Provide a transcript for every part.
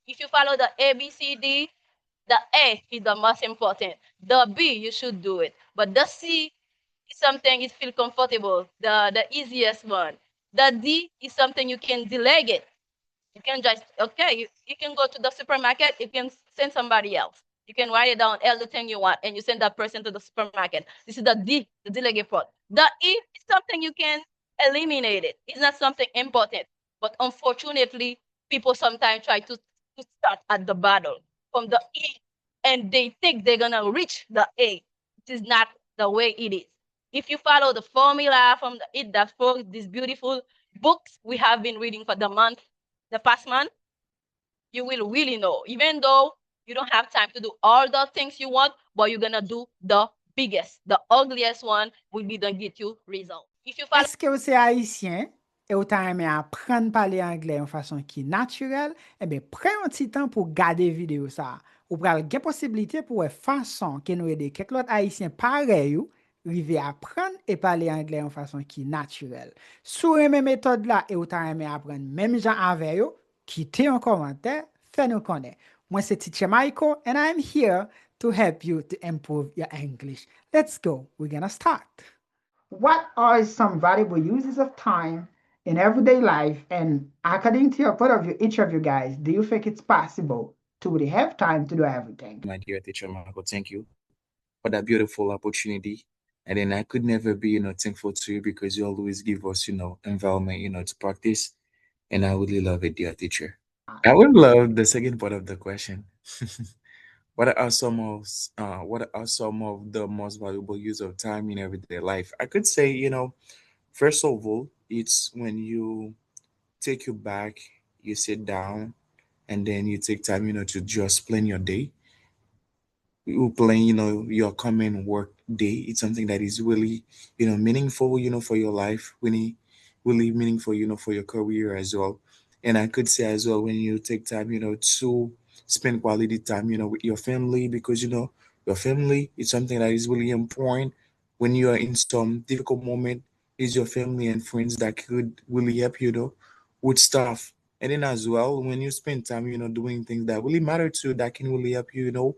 If you follow the ABCD, the A is the most important. The B, you should do it. But the C is something you feel comfortable, the easiest one. The D is something you can delegate. You can just, okay, you can go to the supermarket, you can send somebody else. You can write it down everything you want and you send that person to the supermarket. This is the D, the delegate part. The E is something you can eliminate it. It's not something important. But unfortunately, people sometimes try to start at the battle from the E and they think they're gonna reach the A. It is not the way it is. If you follow the formula from the Eat That Frog, these beautiful books we have been reading for the past month, you will really know. Even though you don't have time to do all the things you want, but you're gonna do the biggest, the ugliest one will be the get you result. If you follow Est-ce que vous êtes haïtien et vous avez aimé apprendre à parler anglais de façon qui est naturelle? Eh bien, prenez un petit temps pour garder vidéo ça. Ou prenez une possibilité pour une façon que nous aider quelques autres haïtiens pareils arriver à apprendre et parler anglais de façon qui est naturelle. Sur mes méthodes là et vous avez aimé apprendre même gens avec vous, quittez un commentaire, faites-nous connaître. Moi, c'est Teacher Michael and I'm here to help you to improve your English. Let's go. We're gonna start. What are some valuable uses of time in everyday life? And according to your point of view, each of you guys, do you think it's possible to really have time to do everything? My dear teacher Marco, thank you for that beautiful opportunity. And then I could never be, thankful to you because you always give us, environment, to practice. And I really love it, dear teacher. I would love the second part of the question. What are some of the most valuable use of time in everyday life? I could say, first of all, it's when you take you back, you sit down, and then you take time, to just plan your day. You plan, your coming work day. It's something that is really, meaningful, for your life, really, really meaningful, for your career as well. And I could say as well when you take time, to spend quality time, with your family because your family is something that is really important when you are in some difficult moment. Is your family and friends that could really help you, with stuff. And then as well, when you spend time, doing things that really matter to you, that can really help you,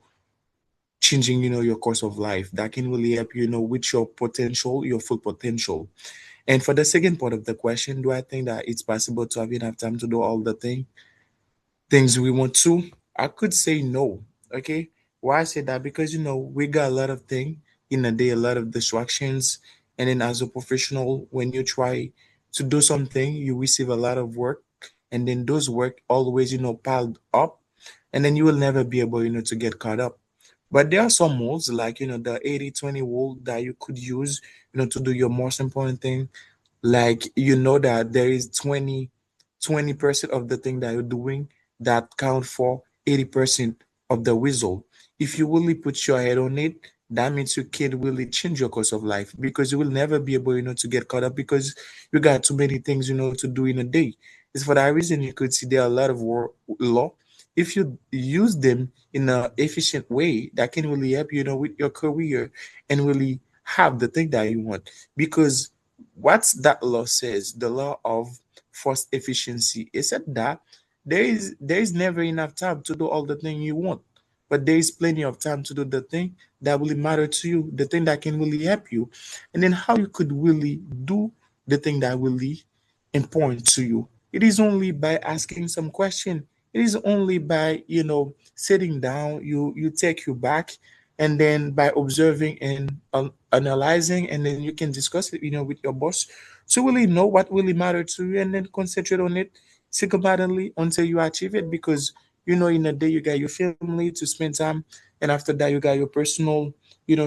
changing your course of life, that can really help you, with your potential, your full potential. And for the second part of the question, do I think that it's possible to have enough time to do all the things we want to? I could say no. Okay, why I say that? Because we got a lot of things in a day, a lot of distractions. And then as a professional, when you try to do something, you receive a lot of work, and then those work always piled up, and then you will never be able to get caught up. But there are some rules like the 80-20 rule that you could use to do your most important thing. Like that there is 20% of the thing that you're doing that count for 80% of the result. If you really put your head on it, that means you can really change your course of life because you will never be able to get caught up because you got too many things to do in a day. It's for that reason you could see there are a lot of law. If you use them in an efficient way, that can really help with your career and really have the thing that you want. Because what that law says, the law of force efficiency, it said that there is never enough time to do all the thing you want, but there is plenty of time to do the thing that really matter to you, the thing that can really help you, and then how you could really do the thing that really important to you. It is only by asking some question. It is only by sitting down. You take you back, and then by observing and analyzing, and then you can discuss it with your boss to really know what really matters to you, and then concentrate on it single-mindedly until you achieve it. Because in a day you got your family to spend time, and after that you got your personal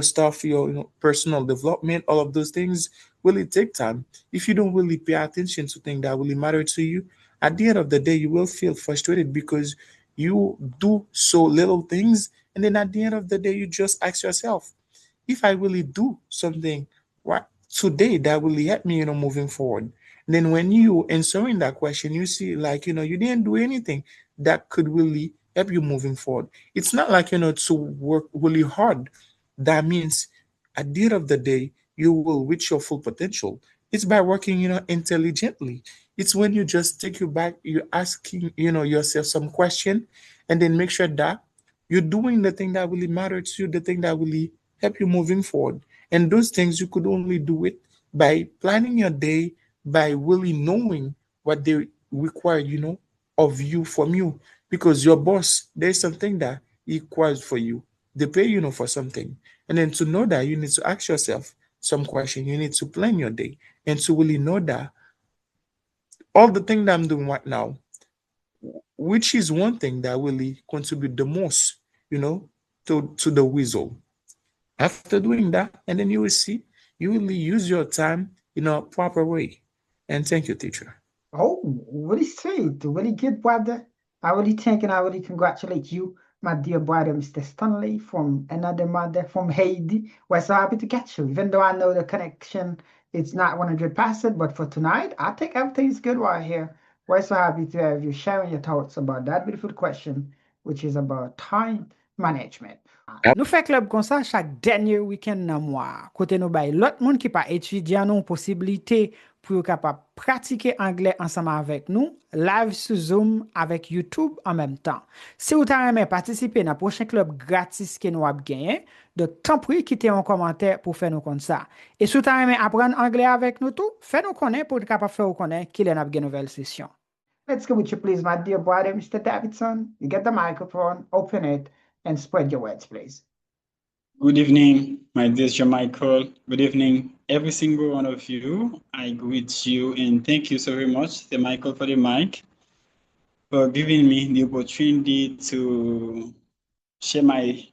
stuff, your personal development. All of those things really take time. If you don't really pay attention to things that really matter to you, at the end of the day you will feel frustrated because you do so little things, and then at the end of the day you just ask yourself, if I really do something what today that will help me, moving forward. And then when you answering that question, you see like, you didn't do anything that could really help you moving forward. It's not like, to work really hard. That means at the end of the day, you will reach your full potential. It's by working, intelligently. It's when you just take you back, you're asking, yourself some question, and then make sure that you're doing the thing that really matters to you, the thing that really help you moving forward. And those things you could only do it by planning your day, by really knowing what they require, of you from you. Because your boss, there's something that he requires for you. They pay for something. And then to know that you need to ask yourself some question, you need to plan your day and to really know that all the thing that I'm doing right now, which is one thing that really contribute the most, to the result. After doing that, and then you will see you really use your time in a proper way. And thank you, teacher. Oh, really sweet, really good, brother. I really thank and I really congratulate you, my dear brother, Mr. Stanley, from another mother from Haiti. We're so happy to catch you, even though I know the connection it's not 100%, but for tonight, I think everything's good right here. We're so happy to have you sharing your thoughts about that beautiful question, which is about time management. Nou fè klub kon sa chak denye week-end nan mwa. Kote nou bay lot moun ki pa etudyan nou posibilite pou yo kapap pratike anglais ansama avek nou, live sou Zoom avek YouTube en même temps. Si ou ta reme participe nan prochain klub gratis ke nou ap genyen, de tanpri kite yon komante pou fè nou kon sa. E si ou ta reme apren anglais avek nou tou, fè nou konen pou kapap fè ou konen ki len ap gen nouvel sesyon. Let's go with you, please, my dear brother, Mr. Davidson. You get the microphone, open it, and spread your words, please. Good evening, my dear Michael. Good evening, every single one of you. I greet you and thank you so very much, Michael, for the mic, for giving me the opportunity to share my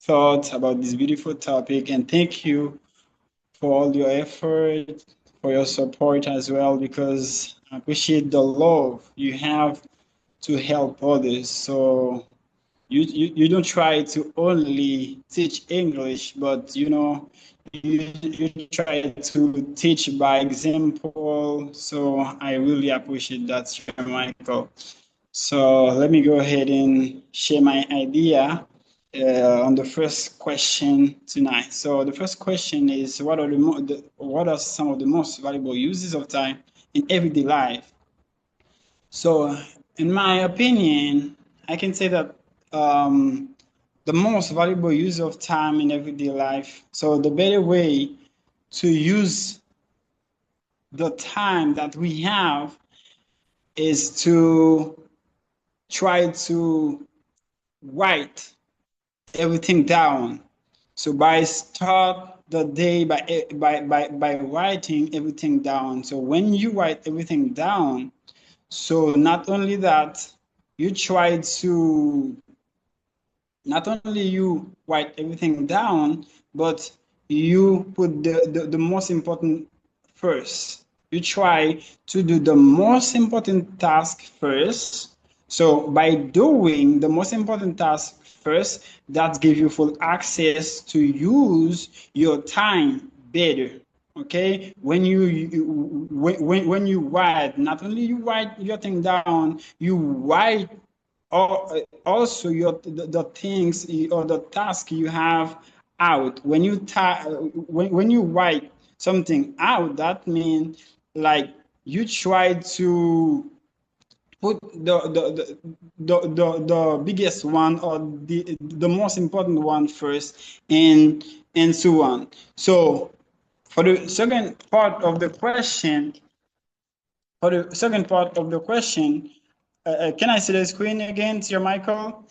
thoughts about this beautiful topic. And thank you for all your effort, for your support as well, because I appreciate the love you have to help others. So you don't try to only teach English, but you try to teach by example. So I really appreciate that, Michael. So let me go ahead and share my idea on the first question tonight. So the first question is, what are some of the most valuable uses of time in everyday life? So in my opinion, I can say that the most valuable use of time in everyday life. So the better way to use the time that we have is to try to write everything down. So by start the day by writing everything down. So when you write everything down, so not only that, you try to not only you write everything down, but you put the most important first. You try to do the most important task first. So by doing the most important task first, that gives you full access to use your time better. Okay, when you write, not only you write your thing down, you write also the things or the task you have out. When you write something out, that means like you try to put the biggest one or the most important one first, and so on. So for the second part of the question, can I see the screen again, Sir Michael?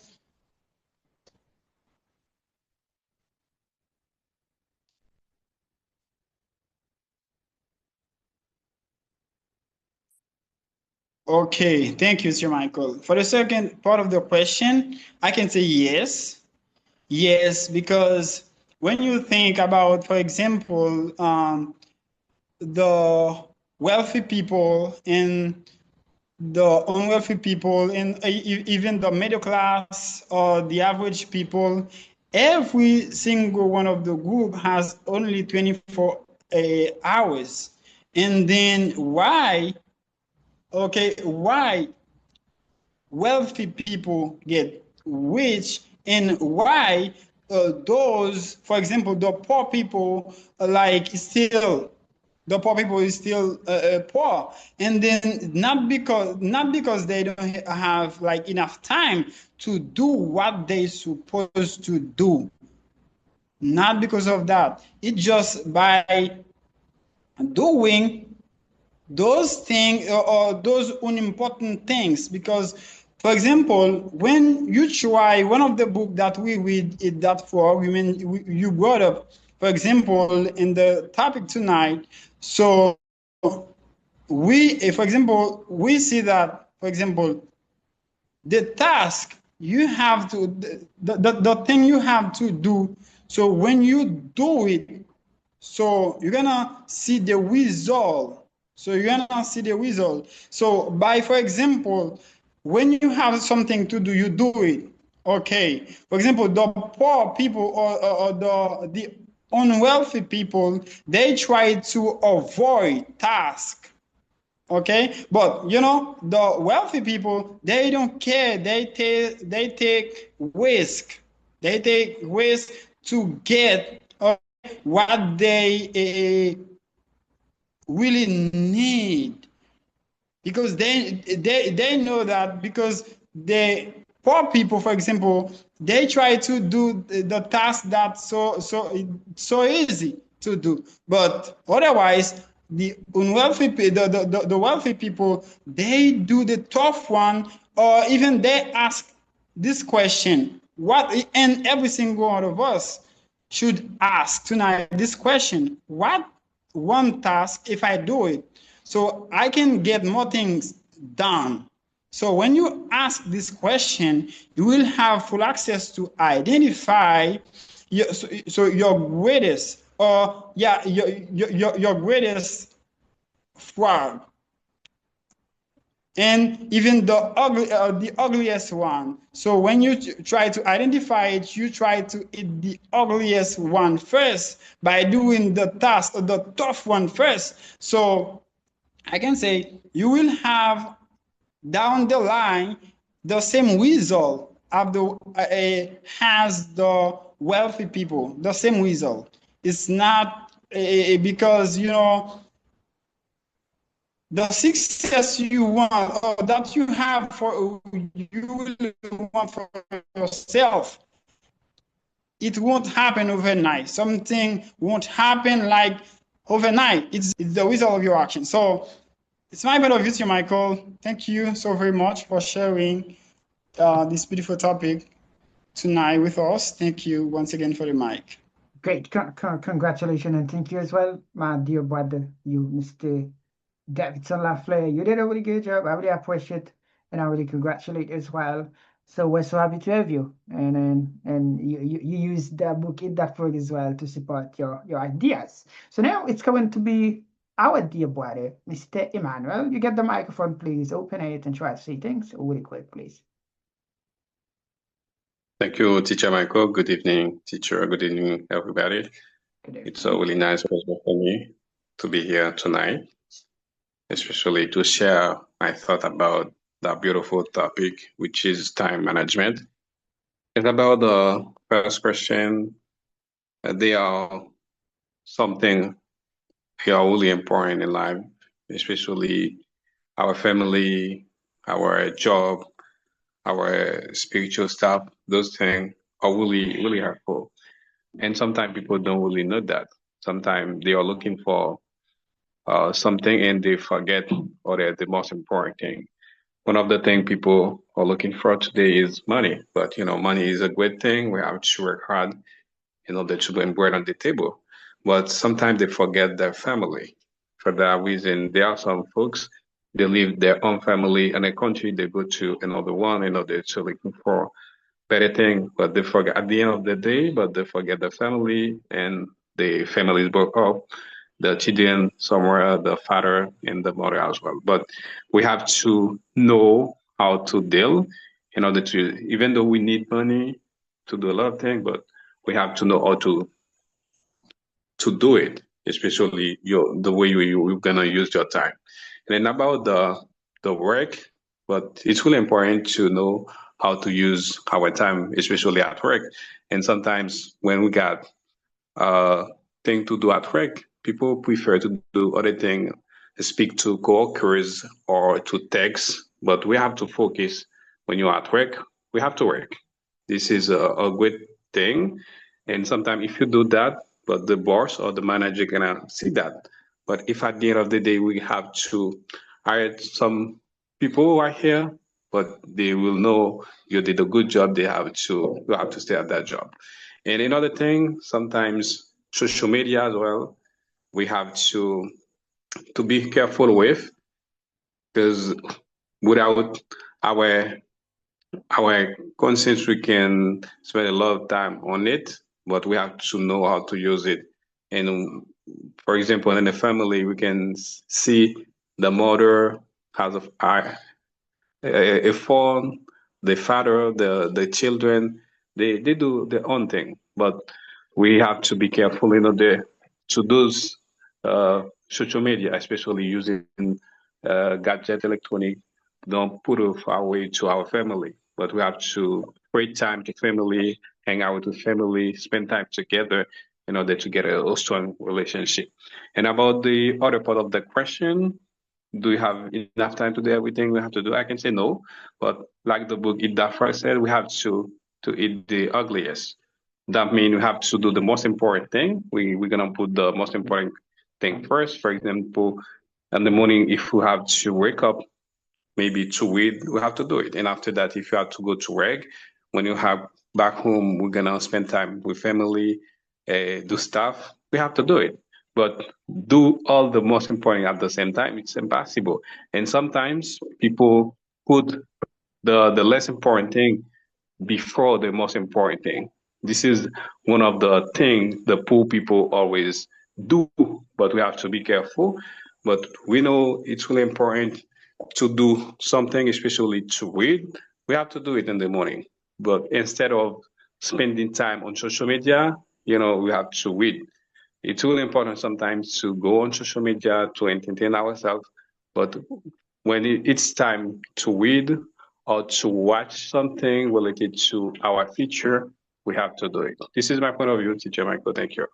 Okay, thank you, Sir Michael. For the second part of the question, I can say yes. Yes, because when you think about, for example, the wealthy people and the unwealthy people, and even the middle class or the average people, every single one of the group has only 24 hours. And then why wealthy people get rich, and why those, for example, the poor people, like still the poor people is still poor, and then not because they don't have like enough time to do what they supposed to do, not because of that. It's just by doing those things or those unimportant things. Because for example, when you try one of the book that we read it that for women, you brought up for example in the topic tonight. So for example, we see that for example the task you have to the thing you have to do, so when you do it, so you're gonna see the result. So by for example, when you have something to do, you do it. Okay, for example, the poor people or the unwealthy people, they try to avoid task. Okay, but you know the wealthy people, they don't care. They take risk. They take risk to get what they really need, because they know that, because the poor people for example, they try to do the task that's so easy to do, but otherwise the unwealthy the wealthy people, they do the tough one, or even they ask this question, what, and every single one of us should ask tonight this question: what one task, if I do it, so I can get more things done? So when you ask this question, you will have full access to identify your greatest, or yeah, your greatest fraud, and even the ugliest one. So when you try to identify it, you try to eat the ugliest one first by doing the task, the tough one first. So I can say you will have down the line the same result of has the wealthy people, the same result. It's not because you know the success you want, or that you have for you want for yourself, it won't happen overnight. Something won't happen like overnight. It's the result of your action. So it's my point of view, Michael. Thank you so very much for sharing this beautiful topic tonight with us. Thank you once again for the mic. Great. Congratulations, and thank you as well, my dear brother, you, Mr. Davidson Lafleur. You did a really good job. I really appreciate, and I really congratulate as well. So we're so happy to have you, and you use the book in that word as well to support your ideas. So now it's going to be our dear brother, Mr. Emmanuel. You get the microphone, please. Open it and try to say things really quick, please. Thank you, Teacher Michael. Good evening, teacher. Good evening, everybody. Good evening. It's a really nice pleasure for me to be here tonight, especially to share my thought about that beautiful topic, which is time management. It's about the first question. They are something they are really important in life, especially our family, our job, our spiritual stuff. Those things are really, really helpful. And sometimes people don't really know that. Sometimes they are looking for something and they forget or the most important thing. One of the things people are looking for today is money. But you know, money is a great thing. We have to work hard in order to bring bread on the table. But sometimes they forget their family. For that reason, there are some folks, they leave their own family in a country, they go to another one in order to looking for better thing, but they forget at the end of the day, but they forget the family, and the families broke up, the children somewhere, the father and the mother as well. But we have to know how to deal in order to, even though we need money to do a lot of things, but we have to know how to do it, especially the way you're gonna use your time. And then about the work, but it's really important to know how to use our time, especially at work. And sometimes when we got thing to do at work, People prefer to do other things, speak to coworkers or to text, but we have to focus when you're at work. We have to work. This is a great thing. And sometimes if you do that, but the boss or the manager gonna see that. But if at the end of the day we have to hire some people right here, but they will know you did a good job, you have to stay at that job. And another thing, sometimes social media as well, we have to be careful with, because without our conscience, we can spend a lot of time on it, but we have to know how to use it. And for example, in the family, we can see the mother has a phone, the father, the children, they do their own thing, but we have to be careful in order to those social media, especially using gadget electronic, don't put it far away to our family, but we have to create time to family, hang out with family, spend time together in order to get a strong relationship. And about the other part of the question, do we have enough time to do everything we have to do? I can say no, but like the book Eat That Frog said, we have to eat the ugliest. That means we have to do the most important thing. We're gonna put the most important thing first. For example, in the morning, if we have to wake up, maybe to read, we have to do it. And after that, if you have to go to work, when you have back home, we're gonna spend time with family, do stuff. We have to do it. But do all the most important at the same time, it's impossible. And sometimes people put the less important thing before the most important thing. This is one of the things the poor people always do, but we have to be careful. But we know it's really important to do something, especially to read. We have to do it in the morning. But instead of spending time on social media, we have to read. It's really important sometimes to go on social media to entertain ourselves, but when it's time to read or to watch something related to our future, we have to do it. This is my point of view, Teacher Michael. Thank you.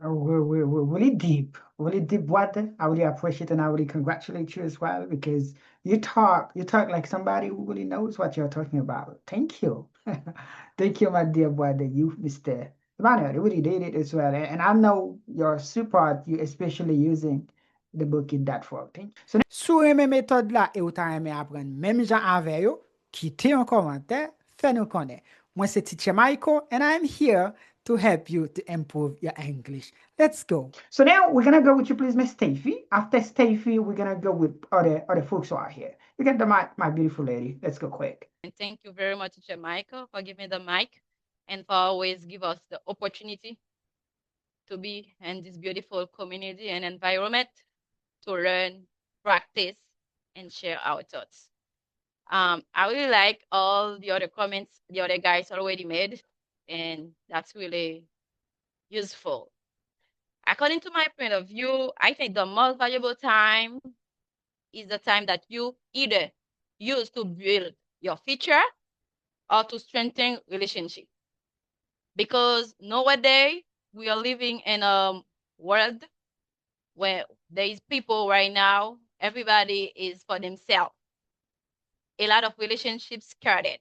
We're really deep water. I really appreciate and I really congratulate you as well because you talk like somebody who really knows what you're talking about. Thank you. Thank you, my dear brother, you, Mr. Emmanuel, you really did it as well. And I know your support, you especially using the book in that for. Thank you. So, sou reme méthode là et ou ta reme apprendre même jan avec yo, quittez un commentaire, fais nous connaître. Moi c'est Teacher Michael and I'm here to help you to improve your English. Let's go. So now we're gonna go with you, please, Miss Stephie. After Stephie, we're gonna go with other folks who are here. You get the mic, my beautiful lady. Let's go quick. And thank you very much, Teacher Michael, for giving the mic and for always give us the opportunity to be in this beautiful community and environment to learn, practice, and share our thoughts. I really like all the other comments the other guys already made, and that's really useful. According to my point of view, I think the most valuable time is the time that you either use to build your future or to strengthen relationship. Because nowadays we are living in a world where there is people right now, everybody is for themselves. A lot of relationships started,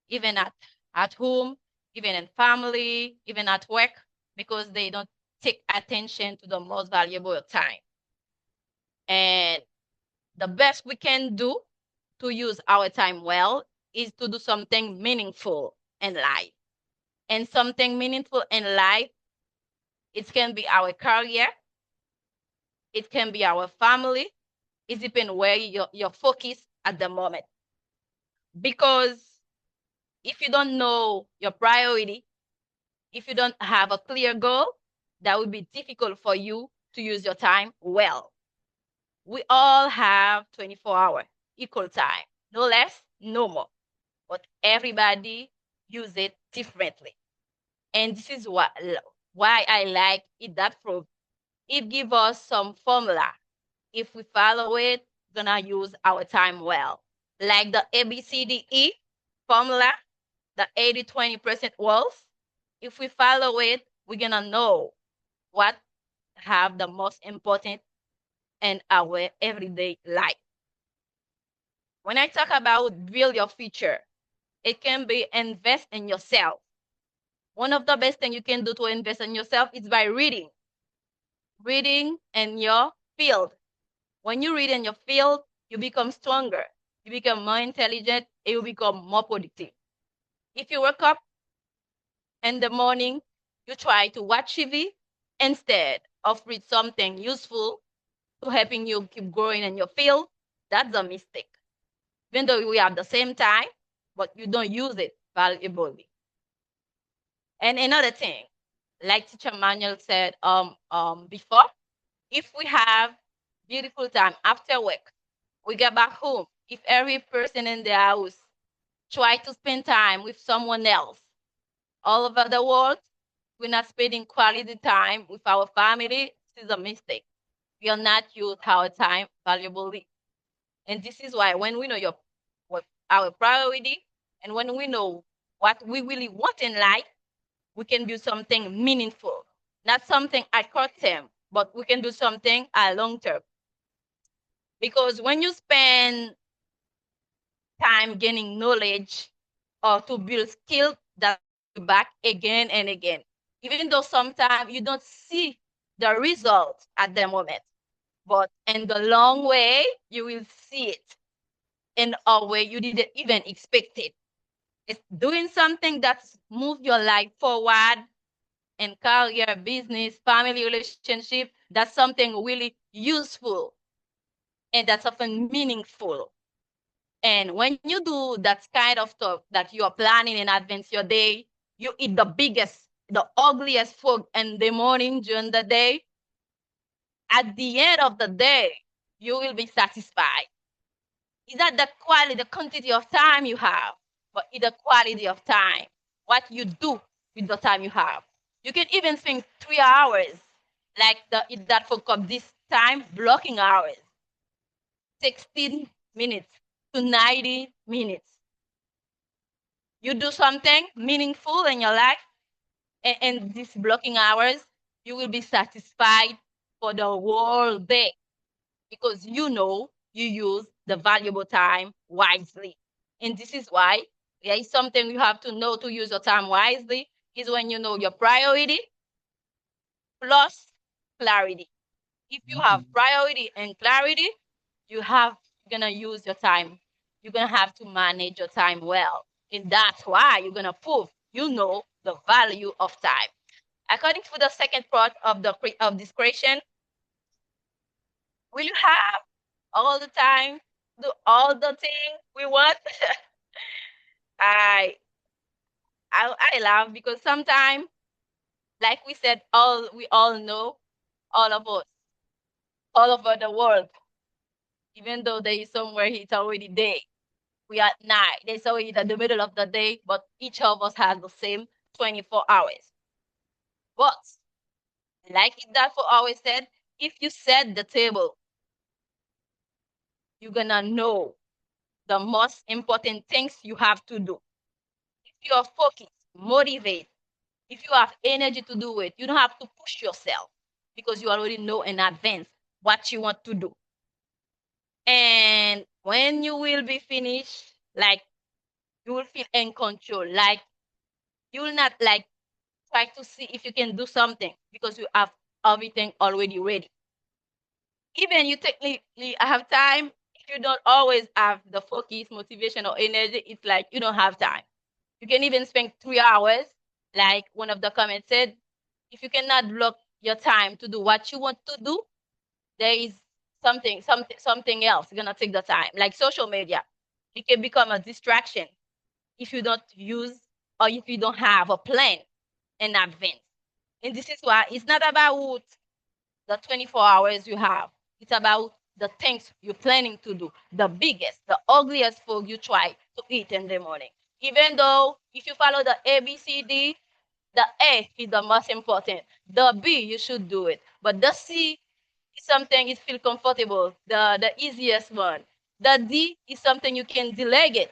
even at home, even in family, even at work, because they don't take attention to the most valuable time. And the best we can do to use our time well is to do something meaningful in life. And something meaningful in life, it can be our career, it can be our family, it depends where you're focused at the moment. Because if you don't know your priority, if you don't have a clear goal, that would be difficult for you to use your time well. We all have 24 hours, equal time, no less, no more. But everybody use it differently. And this is why I like it that proof. It gives us some formula. If we follow it, we're gonna use our time well. Like the ABCDE formula, the 80-20% rules. If we follow it, we're gonna know what have the most important in our everyday life. When I talk about build your future, it can be invest in yourself. One of the best things you can do to invest in yourself is by reading. Reading in your field. When you read in your field, you become stronger, you become more intelligent, and you become more productive. If you wake up in the morning, you try to watch TV instead of read something useful to helping you keep growing in your field, that's a mistake. Even though we have the same time, but you don't use it valuably. And another thing, like Teacher Manuel said before, if we have beautiful time after work, we get back home. If every person in the house try to spend time with someone else all over the world, we're not spending quality time with our family. This is a mistake. We are not use our time valuably. And this is why when we know what our priority and when we know what we really want in life, we can do something meaningful, not something at short term, but we can do something at long term. Because when you spend time gaining knowledge or to build skill that you back again and again, even though sometimes you don't see the result at the moment, but in the long way, you will see it in a way you didn't even expect it. It's doing something that's move your life forward in career, business, family relationship. That's something really useful and that's often meaningful. And when you do that kind of stuff that you are planning in advance your day, you eat the biggest, the ugliest food in the morning during the day. At the end of the day, you will be satisfied. Is that the quality, the quantity of time you have, but it's the quality of time, what you do with the time you have. You can even spend 3 hours, like the eat that for cup this time, blocking hours, 16 minutes to 90 minutes. You do something meaningful in your life, and these blocking hours, you will be satisfied for the whole day because you know you use the valuable time wisely. And this is why there is something you have to know to use your time wisely is when you know your priority plus clarity. If you have priority and clarity, you're gonna use your time. You're gonna have to manage your time well. And that's why you're gonna prove you know the value of time. According to the second part of this question, will you have all the time, do all the things we want? I, I laugh because sometimes, like we said, we all know, all of us, all over the world, even though there is somewhere it's already day. We are at night. It's already the middle of the day, but each of us has the same 24 hours. But like that for always said, if you set the table, you're gonna know the most important things you have to do. If you are focused, motivated, if you have energy to do it, you don't have to push yourself because you already know in advance what you want to do. And when you will be finished, like you will feel in control. Like you will not like try to see if you can do something because you have everything already ready. Even you technically have time, if you don't always have the focus, motivation, or energy, it's like you don't have time. You can even spend 3 hours, like one of the comments said. If you cannot block your time to do what you want to do, there is something else gonna take the time, like social media. It can become a distraction if you don't use or if you don't have a plan in advance. And this is why it's not about the 24 hours you have. It's about the things you're planning to do, the biggest, the ugliest food you try to eat in the morning. Even though if you follow the ABCD, the A is the most important. The B, you should do it. But the C is something you feel comfortable, the easiest one. The D is something you can delegate.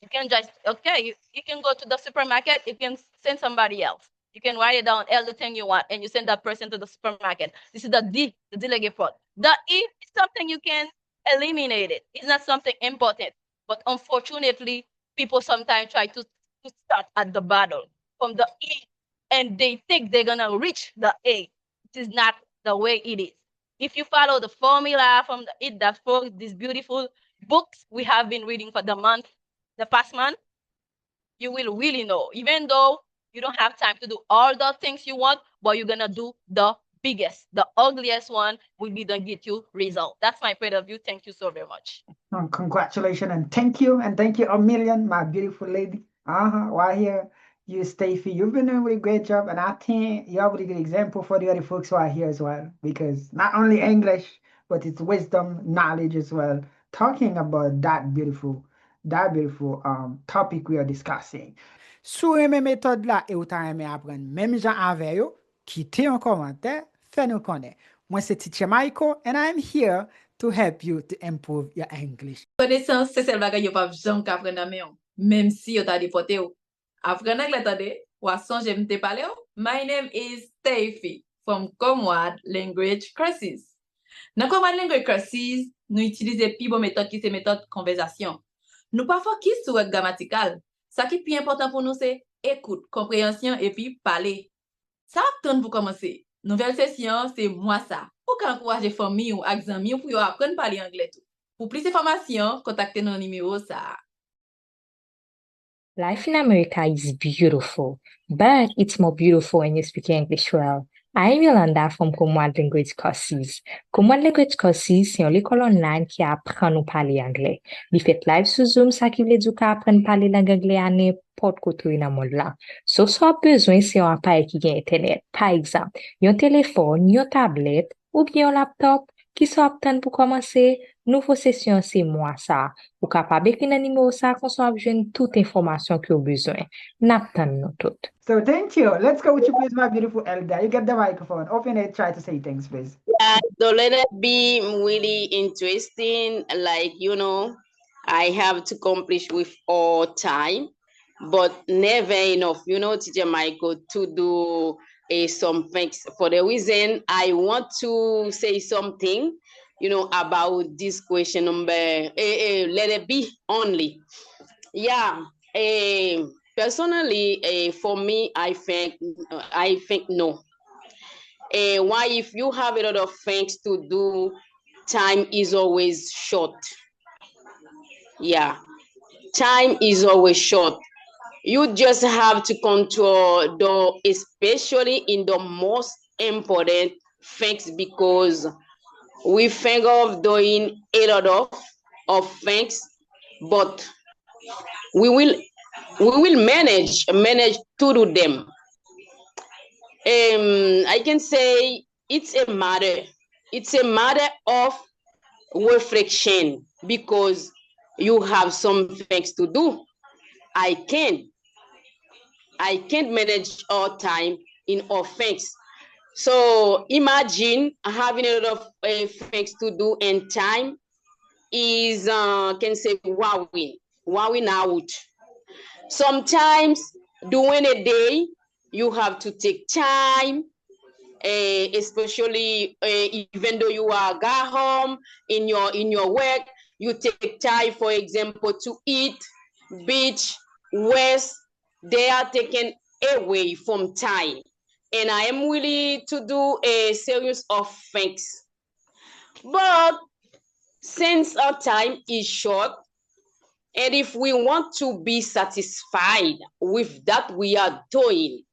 You can just, okay, you can go to the supermarket, you can send somebody else. You can write it down, everything you want, and you send that person to the supermarket. This is the D, the delegate part. The E is something you can eliminate it. It's not something important. But unfortunately, people sometimes try to start at the bottom from the E, and they think they're gonna reach the A. It is not the way it is. If you follow the formula from the Eat That Frog, these beautiful books we have been reading for the past month, you will really know. Even though you don't have time to do all the things you want, but you're gonna do the biggest, the ugliest one will be the get you result. That's my point of view. Thank you so very much. Congratulations and thank you a million, my beautiful lady. Right here, you Stephie, you've been doing a really great job, and I think you're a really good example for the other folks who are here as well, because not only English, but it's wisdom, knowledge as well. Talking about that beautiful topic we are discussing. Sou reme méthode la e ou ta reme apren même jan ave yo, kite yon commentaire, fè nou konnen. Moi c'est Teacher Michael, and I'm here to help you to improve your English. Connaissance, c'est celle bagay yo pa jam ka apren nan men yo, même si yo ta depote yo. Apren anglais tade, ou a sonje mte pale yo. My name is Stephie from Comwad Language Courses. Nan Comwad Language Courses, nou itilize pi bon méthode ki se méthode konversasyon. Nou pa focus sur word grammatical. Ça qui est plus important pour nous, c'est écoute, compréhension et puis parler. Ça attend pour commencer. Nouvelle session, c'est moi ça. Pour encourager famille ou amis pour apprendre à parler anglais tout. Pour plus d'informations, contactez nos numéros ça. Life in America is beautiful, but it's more beautiful when you speak English well. I'm Yolanda from Comwad Language Courses. Comwad Language Courses, c'est une école online qui apprend à parler anglais. Il fait live sur Zoom, ça qui veut dire qu'on apprend à parler langue anglais à n'importe côté dans le monde là. So, soit besoin, c'est un appareil qui a Internet. Par exemple, un téléphone, une tablette ou bien un laptop qui sont aptes pour commencer. Nouveau session, c'est moi ça. Ou capable d'écrire un numéro ça, qu'on soit besoin toute information que vous besoin. N'attend nous toutes. So thank you. Let's go with you, please, my beautiful Elda. You get the microphone. Open it, try to say things, please. Yeah, so let it be really interesting. Like, I have to accomplish with all time, but never enough, Teacher Michael, to do some things. For the reason I want to say something, about this question number, let it be only. Yeah, personally, for me, I think no. Why, if you have a lot of things to do, time is always short. Yeah, time is always short. You just have to control especially in the most important things, because we think of doing a lot of things, but we will manage to do them. I can say it's a matter of reflection, because you have some things to do. I can't manage all time in all things. So imagine having a lot of things to do, and time is can say wowing out. Sometimes during a day you have to take time, especially even though you are got home in your work, you take time, for example, to eat, beach, rest. They are taken away from time, and I am willing to do a series of things. But since our time is short, and if we want to be satisfied with that we are doing,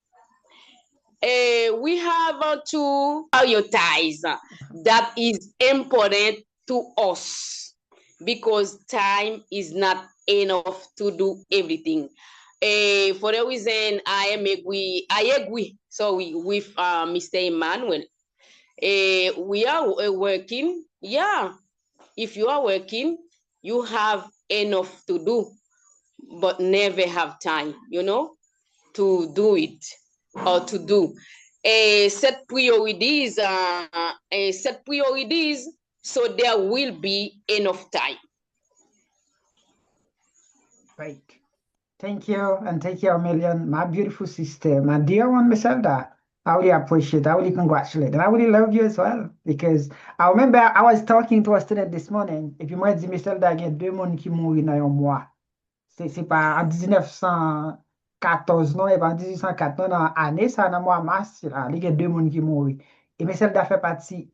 we have to prioritize that is important to us, because time is not enough to do everything. For the reason I agree with Mr. Emmanuel. We are working. Yeah, if you are working, you have enough to do, but never have time, to do it or to do. Set priorities. Set priorities, so there will be enough time. Right. Thank you, and thank you a million, my beautiful sister, my dear one, Miss Elda. I really appreciate, I really congratulate, and I really love you as well. Because I remember I was talking to a student this morning. If you might dire, Miss Elda, il y a deux mondes qui mourent dans un mois. C'est pas en 1914, non, et pas en 1804, non, dans l'année, ça, dans le mois mars, là, il y a deux mondes qui mourent. Et Miss Elda fait partie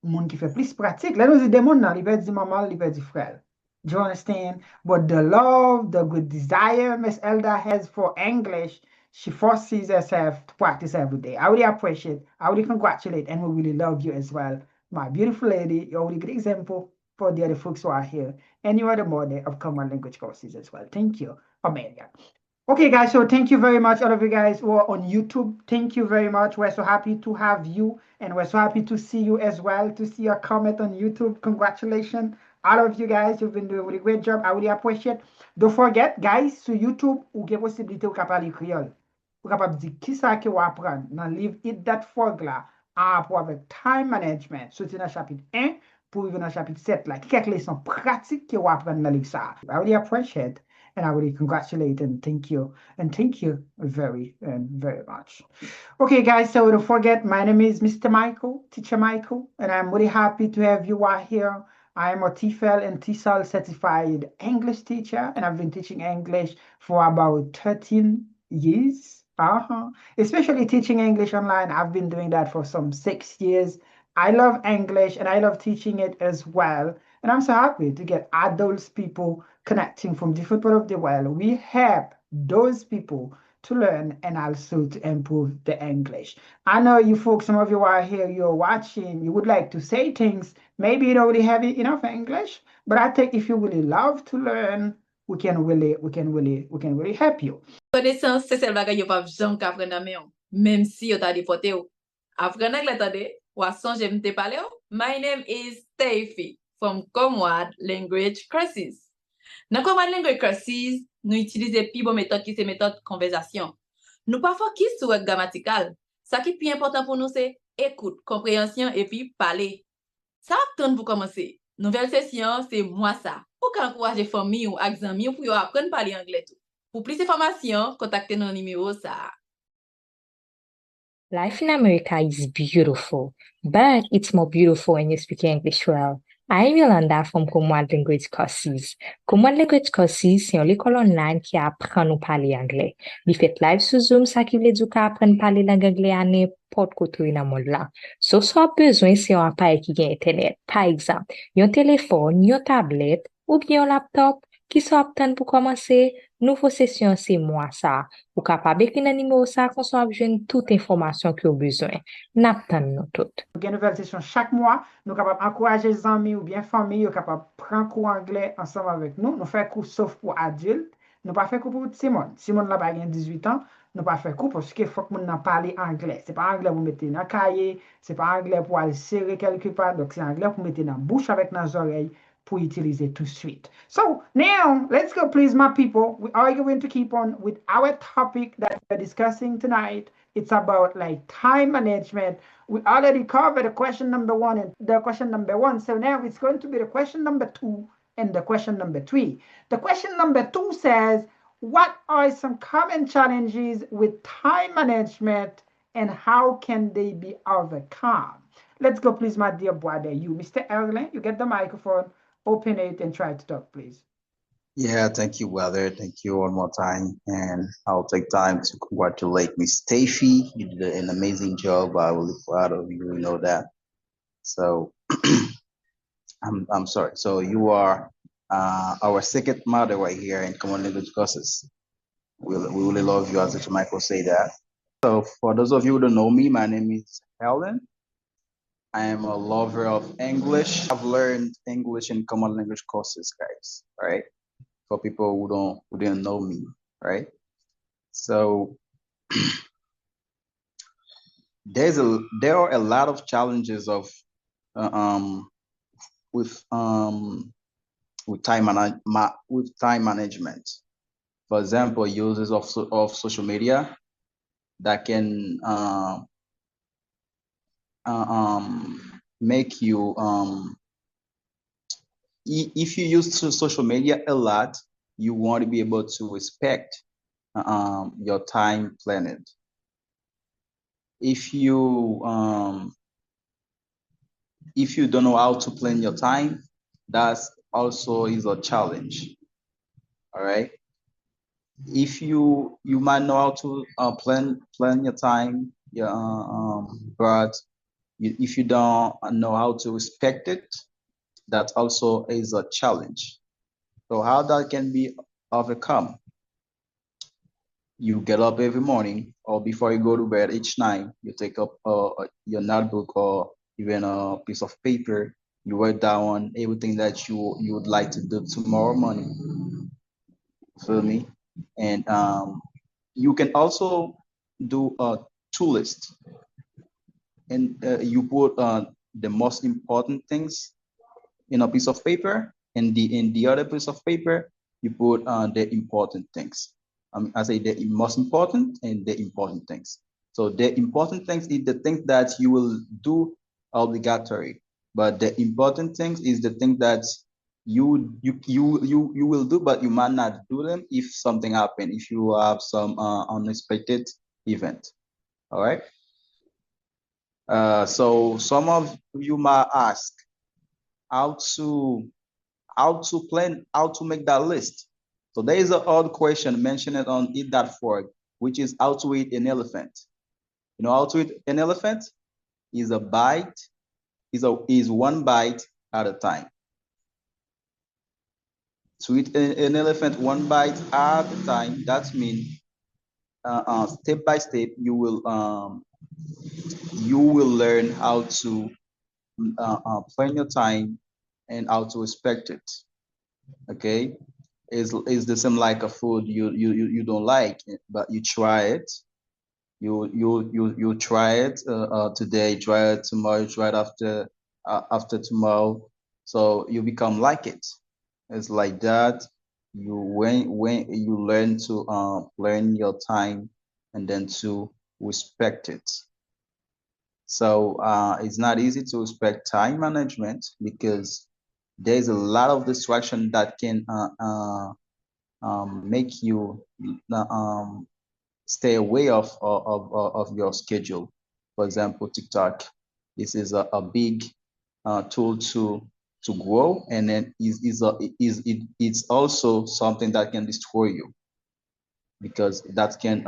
monde qui fait plus pratique. Là, nous avons des mondes, là, il peut dire maman, il peut dire frère. Do you understand? But the love, the good desire Miss Elda has for English, she forces herself to practice every day. I really appreciate, I really congratulate, and we really love you as well. My beautiful lady, you're a really good example for the other folks who are here. And you are the mother of common language courses as well. Thank you, Amelia. Okay, guys, so thank you very much, all of you guys who are on YouTube. Thank you very much. We're so happy to have you, and we're so happy to see you as well, to see your comment on YouTube. Congratulations, all of you guys. You've been doing a really great job. I really appreciate. Don't forget, guys, sur YouTube, ou gen possibilité ou ka parler créole. Ou capable di ki sa ke ou apprendre dans livre Eat That Frog là, en rapport avec time management. Sorti dans chapitre 1 pour arriver dans chapitre 7 là. Qui quelques leçons pratiques que ou apprendre dans livre ça. I really appreciate. And I really congratulate and thank you. And thank you very, very much. Okay, guys, so don't forget, my name is Mr. Michael, Teacher Michael, and I'm really happy to have you all here. I am a TEFL and TESOL certified English teacher, and I've been teaching English for about 13 years. Especially teaching English online. I've been doing that for some 6 years. I love English and I love teaching it as well. And I'm so happy to get adults people connecting from different parts of the world. We help those people to learn and also to improve the English. I know you folks, some of you are here, you're watching, you would like to say things. Maybe you don't really have enough English, but I think if you really love to learn, we can really help you. Connaissance, c'est celle bagay yo pa jam ka apprendre nan men yon, même si yo ta depote yo. Apprendre anglais tande, ou a sonje mte pale yo. My name is Stephie from Comwad Language Courses. Dans Comwad Language Courses, nous utilisons pi bon méthode qui c'est méthode conversation. Nous pas focus sur grammatical. Ça qui est plus important pour nous c'est écoute, compréhension et puis parler. Ça attend pour commencer. Nouvelle session, c'est moi ça. Pour encourager famille ou amis pour apprendre à parler anglais tout. Pour plus d'informations, contactez nos numéros ça. Life in America is beautiful, but it's more beautiful when you speak English well. I'm Yolanda from Comwad Language Courses. Comwad Language Courses, c'est une école online qui apprend nous parler anglais. Il fait live sur Zoom, ça qui veut dire qu'on apprend à parler langue anglais à n'importe côté dans le monde là. So, soit besoin, c'est un appareil qui a Internet. Par exemple, un téléphone, une tablette, ou bien un laptop, qui soit apte pour commencer. Nouveau session, c'est moi ça. Ou capable d'écrire un numéro ça, qu'on soit besoin toute information que vous avez besoin. N'attend nous toutes. Nous avons une nouvelle session chaque mois. Nous sommes capables d'encourager les amis ou bien famille, nous sommes capables de prendre cours anglais ensemble avec nous. Nous faisons cours sauf pour adultes. Nous ne faisons pas cours pour Simone. Simone n'a pas 18 ans. Nous ne faisons pas cours parce qu'il faut que nous parler anglais. Ce n'est pas anglais pour mettre dans le cahier. Ce n'est pas anglais pour aller serrer quelque part. Donc, c'est anglais pour mettre dans la bouche avec nos oreilles pour utiliser tout de suite. So, now, let's go, please, my people. We are going to keep on with our topic that we're discussing tonight. It's about like time management. We already covered the question number 1 and the question number 1. So now it's going to be the question number 2 and the question number 3. The question number 2 says, what are some common challenges with time management and how can they be overcome? Let's go, please, my dear brother. You, Mr. Erlen, you get the microphone, open it and try to talk, please. Yeah, thank you, brother. Thank you one more time. And I'll take time to congratulate Miss Stephie. You did an amazing job. I'm really proud of you. You know that. So I'm sorry. So you are our second mother right here in Common Language Courses. We really love you, as Mr. Michael say that. So for those of you who don't know me, my name is Helen. I am a lover of English. I've learned English in Common Language Courses, guys, right? For people who didn't know me, right? So there are a lot of challenges of with time management. For example, uses of social media that can make you if you use social media a lot, you want to be able to respect your time planned. If you don't know how to plan your time, that's also is a challenge. All right. If you might know how to plan your time, yeah, but if you don't know how to respect it, that also is a challenge. So how that can be overcome? You get up every morning, or before you go to bed each night, you take up your notebook or even a piece of paper. You write down everything that you would like to do tomorrow morning. Feel me? And you can also do a to list, and you put the most important things in a piece of paper, and in the other piece of paper you put the important things. I say the most important and the important things. So the important things is the things that you will do obligatory, but the important things is the thing that you will do, but you might not do them if something happen, if you have some unexpected event. All right. So some of you might ask how to plan, how to make that list. So there is an odd question mentioned on eat.org, which is how to eat an elephant. You know how to eat an elephant? Is a bite, is one bite at a time. To eat an elephant one bite at a time, that means step by step you will learn how to plan your time and how to respect it. Okay, is the same like a food you don't like, but you try it. You try it today, try it tomorrow, try it after tomorrow, so you become like it. It's like that. When you learn to plan your time and then to respect it. So it's not easy to respect time management because there's a lot of distraction that can make you stay away of your schedule. For example, TikTok. This is a big tool to grow, and then it's also something that can destroy you because that can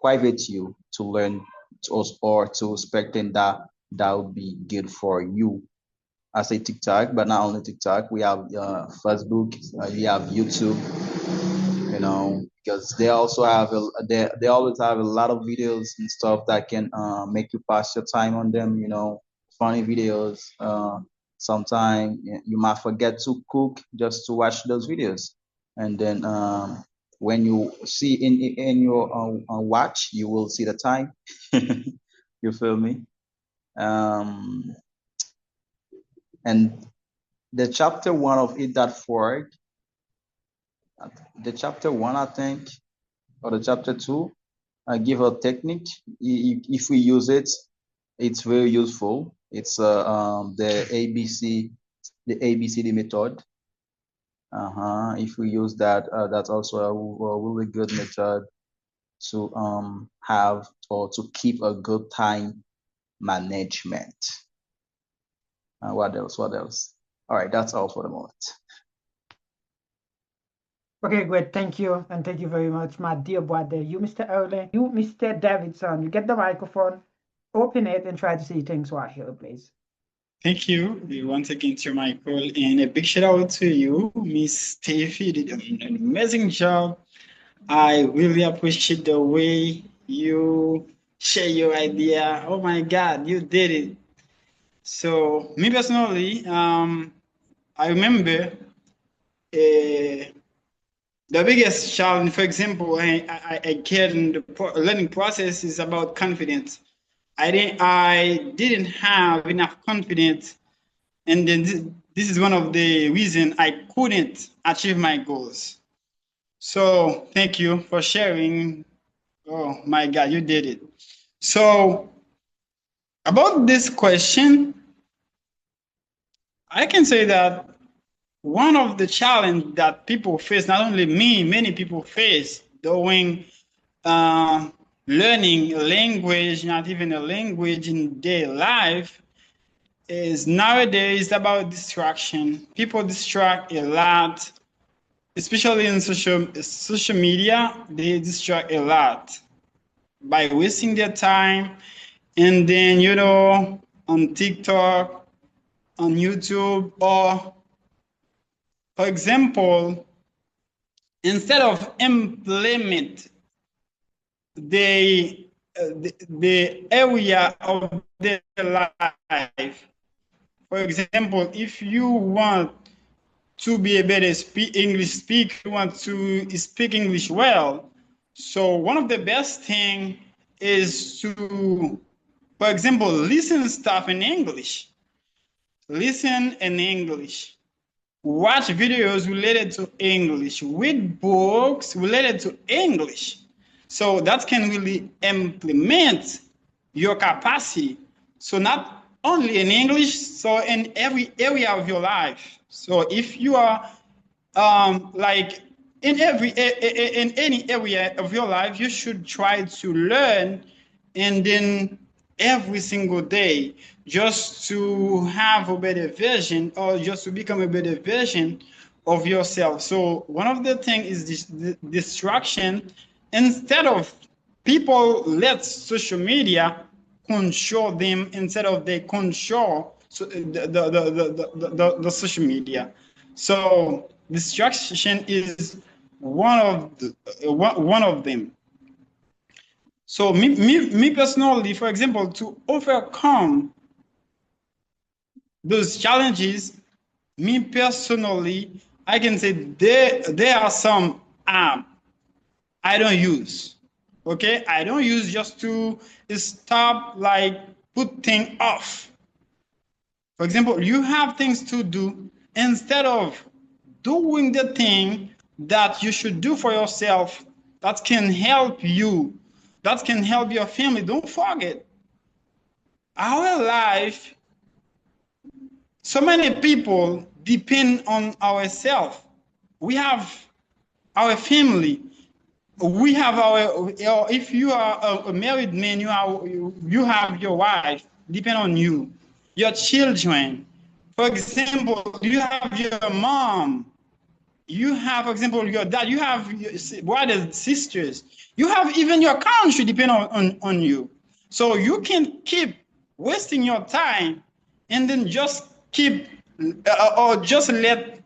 private you to learn or to expecting that would be good for you. I say TikTok, but not only TikTok. We have Facebook, we have YouTube, you know, because they also have they always have a lot of videos and stuff that can make you pass your time on them, you know, funny videos. Sometimes you might forget to cook just to watch those videos, and then when you see in your watch, you will see the time. You feel me? um and the chapter one of Eat That Fork, the chapter one, I think, or the chapter two, I give a technique. If we use it, it's very useful. It's the ABCD method. If we use that, that's also a really good method to have or to keep a good time management. What else? What else? All right, that's all for the moment. Okay, great. Thank you. And thank you very much, my dear brother. You, Mr. Early, you, Mr. Davidson, you get the microphone, open it, and try to see things right here, please. Thank you once again to Michael, and a big shout out to you, Miss Stephie. You did an amazing job. I really appreciate the way you share your idea. Oh my God, you did it. So me personally, I remember the biggest challenge, for example, I get in the learning process is about confidence. I didn't have enough confidence, and then this is one of the reasons I couldn't achieve my goals. So thank you for sharing. Oh my God, you did it. So about this question, I can say that one of the challenge that people face, not only me, many people face doing learning a language, not even a language in their life, is nowadays about distraction. People distract a lot, especially in social media. They distract a lot by wasting their time, and then on TikTok, on YouTube, or for example, instead of implement the area of their life. For example, if you want to be a better English speaker, you want to speak English well. So one of the best thing is to, for example, listen stuff in English. Listen in English. Watch videos related to English. Read books related to English. So that can really implement your capacity. So not only in English, so in every area of your life. So if you are like in any area of your life, you should try to learn, and then every single day, just to have a better vision, or just to become a better version of yourself. So one of the things is this distraction. Instead of people let social media control them, instead of they control the social media. So distraction is one of them. So me personally, for example, to overcome those challenges, me personally, I can say there are some apps I don't use. Okay, I don't use just to stop, like put things off. For example, you have things to do. Instead of doing the thing that you should do for yourself, that can help you, that can help your family. Don't forget, our life, so many people depend on ourselves. We have our family. We have our, if you are a married man, you have your wife, depend on you, your children. For example, you have your mom, you have, for example, your dad, you have your brothers, sisters, you have even your country depend on you. So you can keep wasting your time and then just keep or just let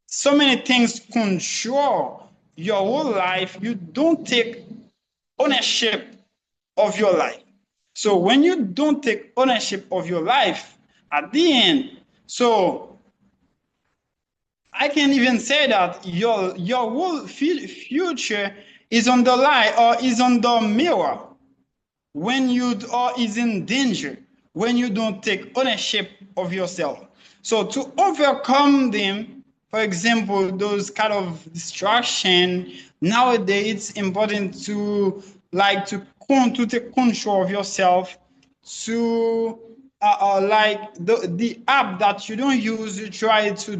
so many things control your whole life. You don't take ownership of your life. So when you don't take ownership of your life at the end, so I can even say that your whole future is on the line, or is on the mirror, when you, or is in danger when you don't take ownership of yourself. So to overcome them, for example, those kind of distraction, nowadays it's important to take control of yourself, to like the app that you don't use, you try to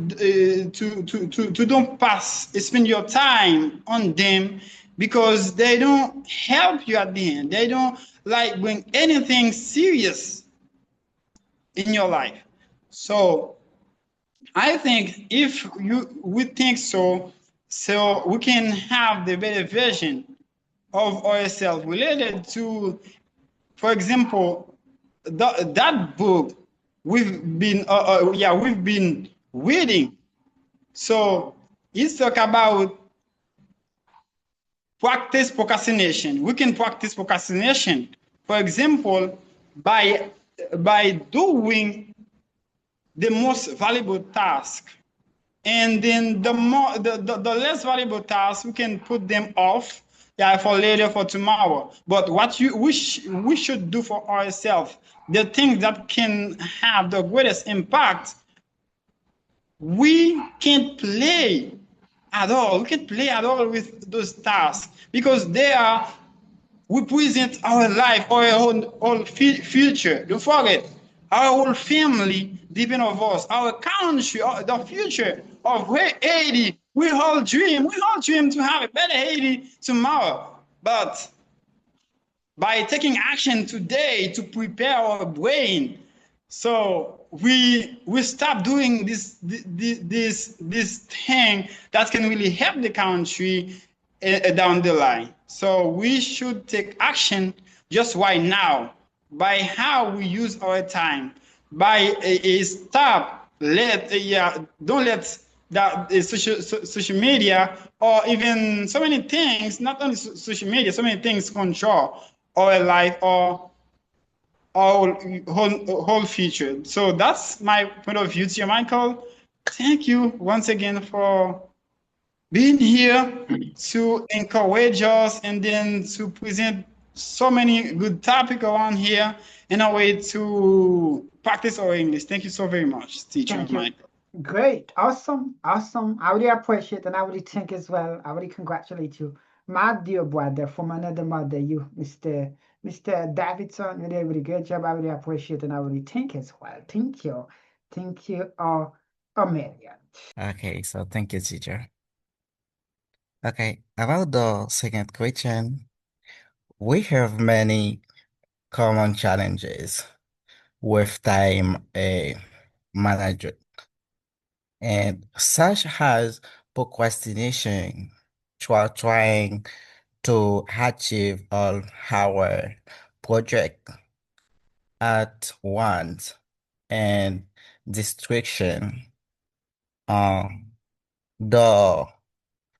don't spend your time on them, because they don't help you at the end. They don't like bring anything serious in your life. So I think if we think so we can have the better version of ourselves related to, for example, that book we've been reading. So it's talk about practice procrastination. We can practice procrastination, for example, by doing the most valuable task, and then the less valuable tasks we can put them off, for later, for tomorrow. But what we should do for ourselves, the things that can have the greatest impact, we can't play at all. We can't play at all with those tasks, because they represent our life, our whole future. Don't forget, our whole family depend on us, our country, the future of Haiti. We all dream to have a better Haiti tomorrow. But by taking action today to prepare our brain, so we stop doing this thing that can really help the country down the line. So we should take action just right now by how we use our time, by stop let yeah, don't let that social media or even so many things, not only social media, so many things control our life or our whole future. So that's my point of view, Tia Michael. Thank you once again for being here to encourage us and then to present so many good topics around here in a way to practice our English. Thank you so very much, teacher Thank you. Michael. Great. Awesome. Awesome. I really appreciate and I really think as well. I really congratulate you. My dear brother from another mother, you, Mr. Davidson, you did a really good job. I really appreciate and I really think as well. Thank you. Thank you, Amelia. Okay, so thank you, teacher. Okay, about the second question, we have many common challenges with time management, and such as procrastination, trying to achieve all our project at once, and distraction. Um, the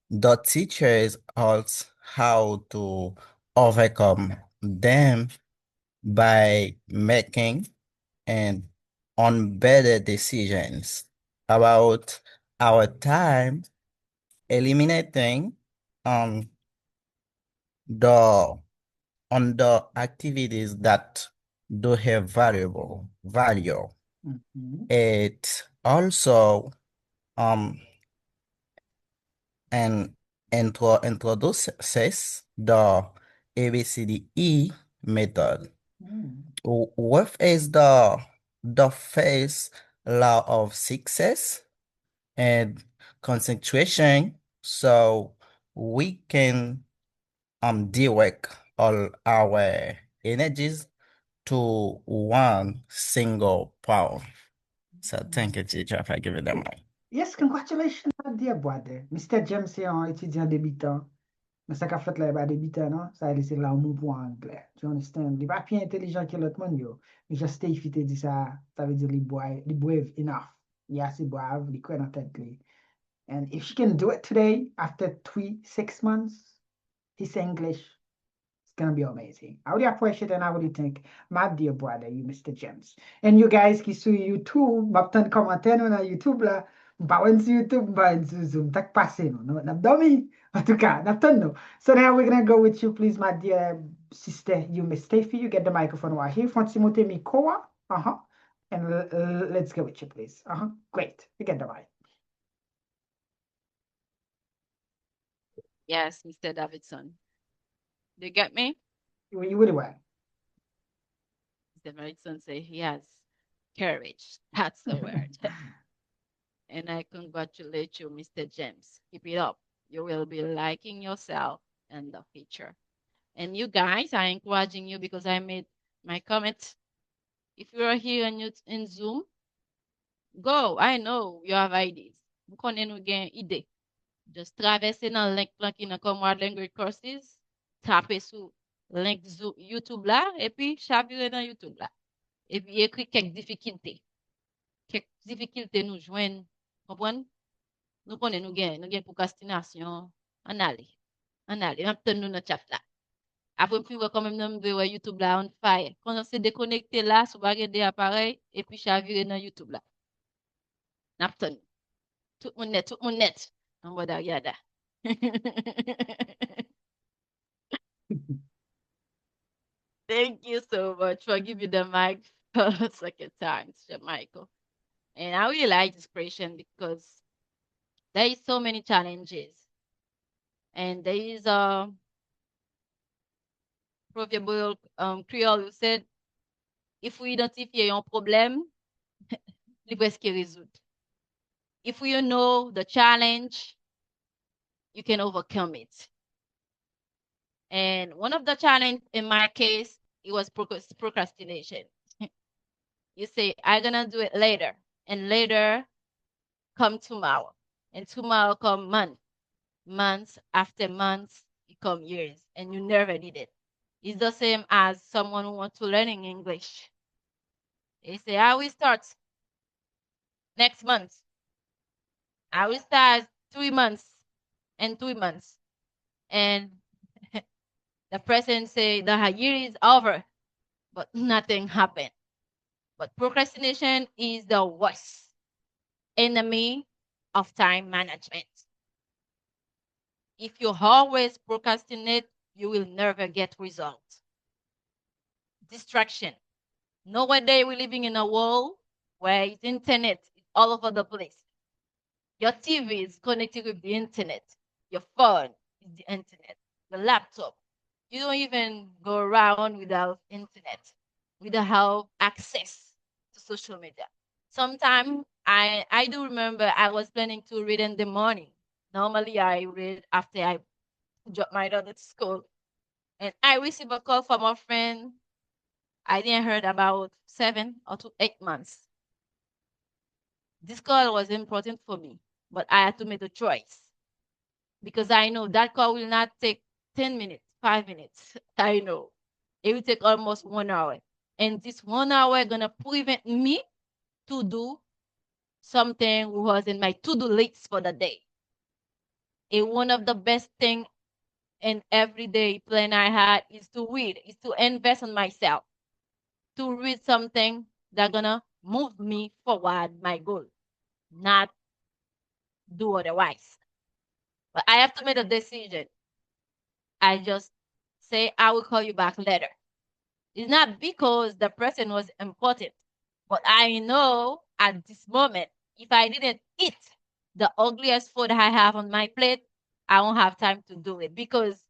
the teachers also how to overcome them by making and on better decisions about our time, eliminating um the on the activities that do have valuable value. It also um and introduces the ABCDE method. What is the first law of success and concentration, so we can direct all our energies to one single point. So thank you, teacher, for giving them mic. Yes, congratulations, my dear brother. Mr. James, c'est un étudiant débutant. Mais ça qu'a fait là, il va débuter, non? Ça a laissé là un mot pour anglais. Tu understand? Il n'est pas plus intelligent que l'autre monde, yo. Mais juste Stephie te dit ça, ça veut dire il brave enough. Il est assez brave, il croit dans tête clé. And if she can do it today, after 6 months, his English, it's gonna be amazing. I really appreciate and I really think, my dear brother, you Mr. James. And you guys qui sur YouTube, m'aptan commentaire nou nan YouTube là, m'pa wen sur YouTube, m'pa wen sur Zoom, tak pase nou, nap dormi. En tout cas, naptan nou. So now we're gonna go with you, please, my dear sister, you Miss Stephie, you get the microphone right here. Fon Timote Mikoa, and let's go with you, please. Great, you get the mic. Yes, Mr. Davidson. Do you get me? You really well. Mr. Davidson say he has courage. That's the word. And I congratulate you, Mr. James. Keep it up. You will be liking yourself in the future. And you guys, I encouraging you because I made my comment. If you are here in Zoom, go. I know you have ideas. Vous connaissez nous gen idée. Just traverser dans link là qui dans Comrade Language Courses, taper sur link YouTube là, et puis chavirer dans YouTube là. Et puis écrire quelques difficultés. Quelques difficultés nous joignent. Comprenez? Nous connaissons nous gen procrastination. On allez. On attend nous dans chat là. Après, puis, quand même, nous voir YouTube là on fire. Quand on s'est déconnecté là, sur regarder appareil, et puis chavirer dans YouTube là. N'attend. Tout le monde net. On va regarder. Thank you so much for giving the mic for the second time, Mr. Michael. And I really like this question because there is so many challenges. And there is a proverbial Creole who said, If we identify un problème, li presque résoudre. If you know the challenge, you can overcome it. And one of the challenge in my case, it was procrastination. You say, I'm gonna do it later, and later come tomorrow, and tomorrow come months after months, it come years, and you never did it. It's the same as someone who wants to learning English. They say, I will start next month. I will start 3 months and 3 months. And the person say the year is over, but nothing happened. But procrastination is the worst enemy of time management. If you always procrastinate, you will never get results. Distraction. Nowadays, we're living in a world where it's internet is all over the place. Your TV is connected with the internet. Your phone is the internet. The laptop. You don't even go around without internet, without access to social media. Sometimes I do remember I was planning to read in the morning. Normally I read after I drop my daughter to school. And I received a call from a friend I didn't heard about 7 or 8 months. This call was important for me, but I had to make a choice because I know that call will not take 10 minutes, 5 minutes. I know it will take almost 1 hour. And this 1 hour gonna prevent me to do something was in my to-do list for the day. And one of the best thing in everyday plan I had is to read, is to invest in myself, to read something that gonna move me forward my goal, not do otherwise. But I have to make a decision. I just say I will call you back later. It's not because the person was important, but I know at this moment, if I didn't eat the ugliest food I have on my plate, I won't have time to do it because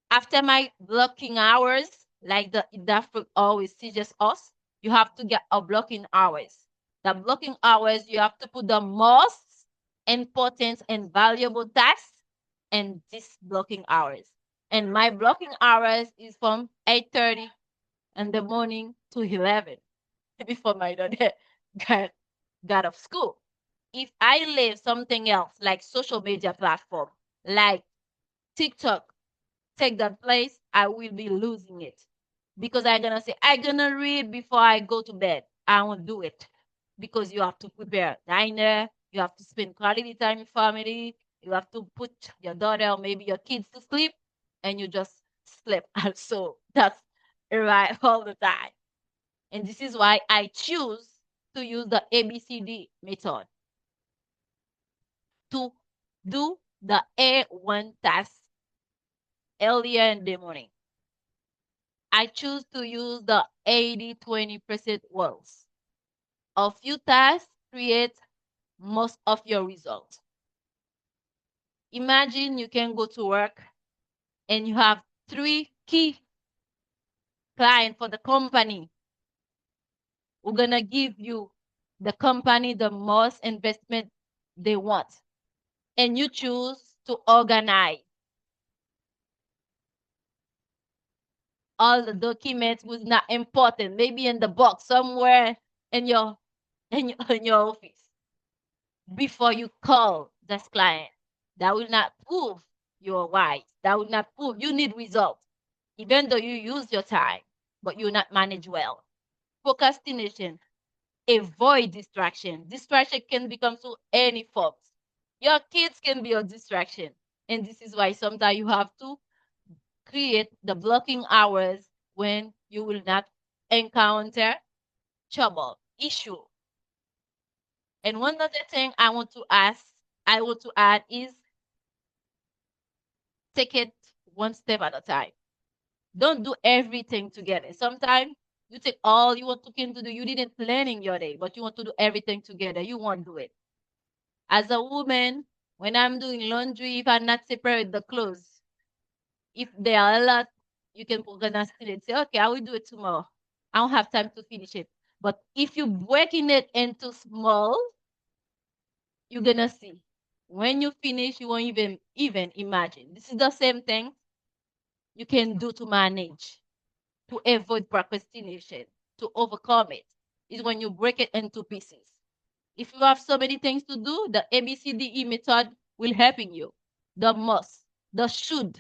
after my blocking hours, like that fruit always teaches us, you have to get a blocking hours. The blocking hours, you have to put the most important and valuable tasks in these blocking hours. And my blocking hours is from 8:30 in the morning to 11 before my daughter got, got off school. If I leave something else like social media platform, like TikTok, take that place, I will be losing it. Because I'm gonna say, I'm gonna read before I go to bed. I won't do it. Because you have to prepare dinner, you have to spend quality time with family, you have to put your daughter or maybe your kids to sleep, and you just sleep also. That's right all the time. And this is why I choose to use the ABCD method to do the A1 task earlier in the morning. I choose to use the 80-20% rules. A few tasks create most of your results. Imagine you can go to work and you have 3 key clients for the company who are gonna give you the company the most investment they want. And you choose to organize all the documents was not important, maybe in the box somewhere in your in your office before you call this client. That will not prove you're wise. That will not prove you need results, even though you use your time, but you not manage well. Procrastination. Avoid distraction. Distraction can become to any forms. Your kids can be a distraction. And this is why sometimes you have to create the blocking hours when you will not encounter trouble, issue. And one other thing I want to add is take it one step at a time. Don't do everything together. Sometimes you take all you want to can to do. You didn't plan in your day, but you want to do everything together. You won't do it. As a woman, when I'm doing laundry, if I'm not separate the clothes, if there are a lot, you can procrastinate. Say, okay, I will do it tomorrow. I don't have time to finish it. But if you breaking it into small, you're gonna see. When you finish, you won't even imagine. This is the same thing you can do to manage, to avoid procrastination, to overcome it. Is when you break it into pieces. If you have so many things to do, the ABCDE method will helping you. The must, the should,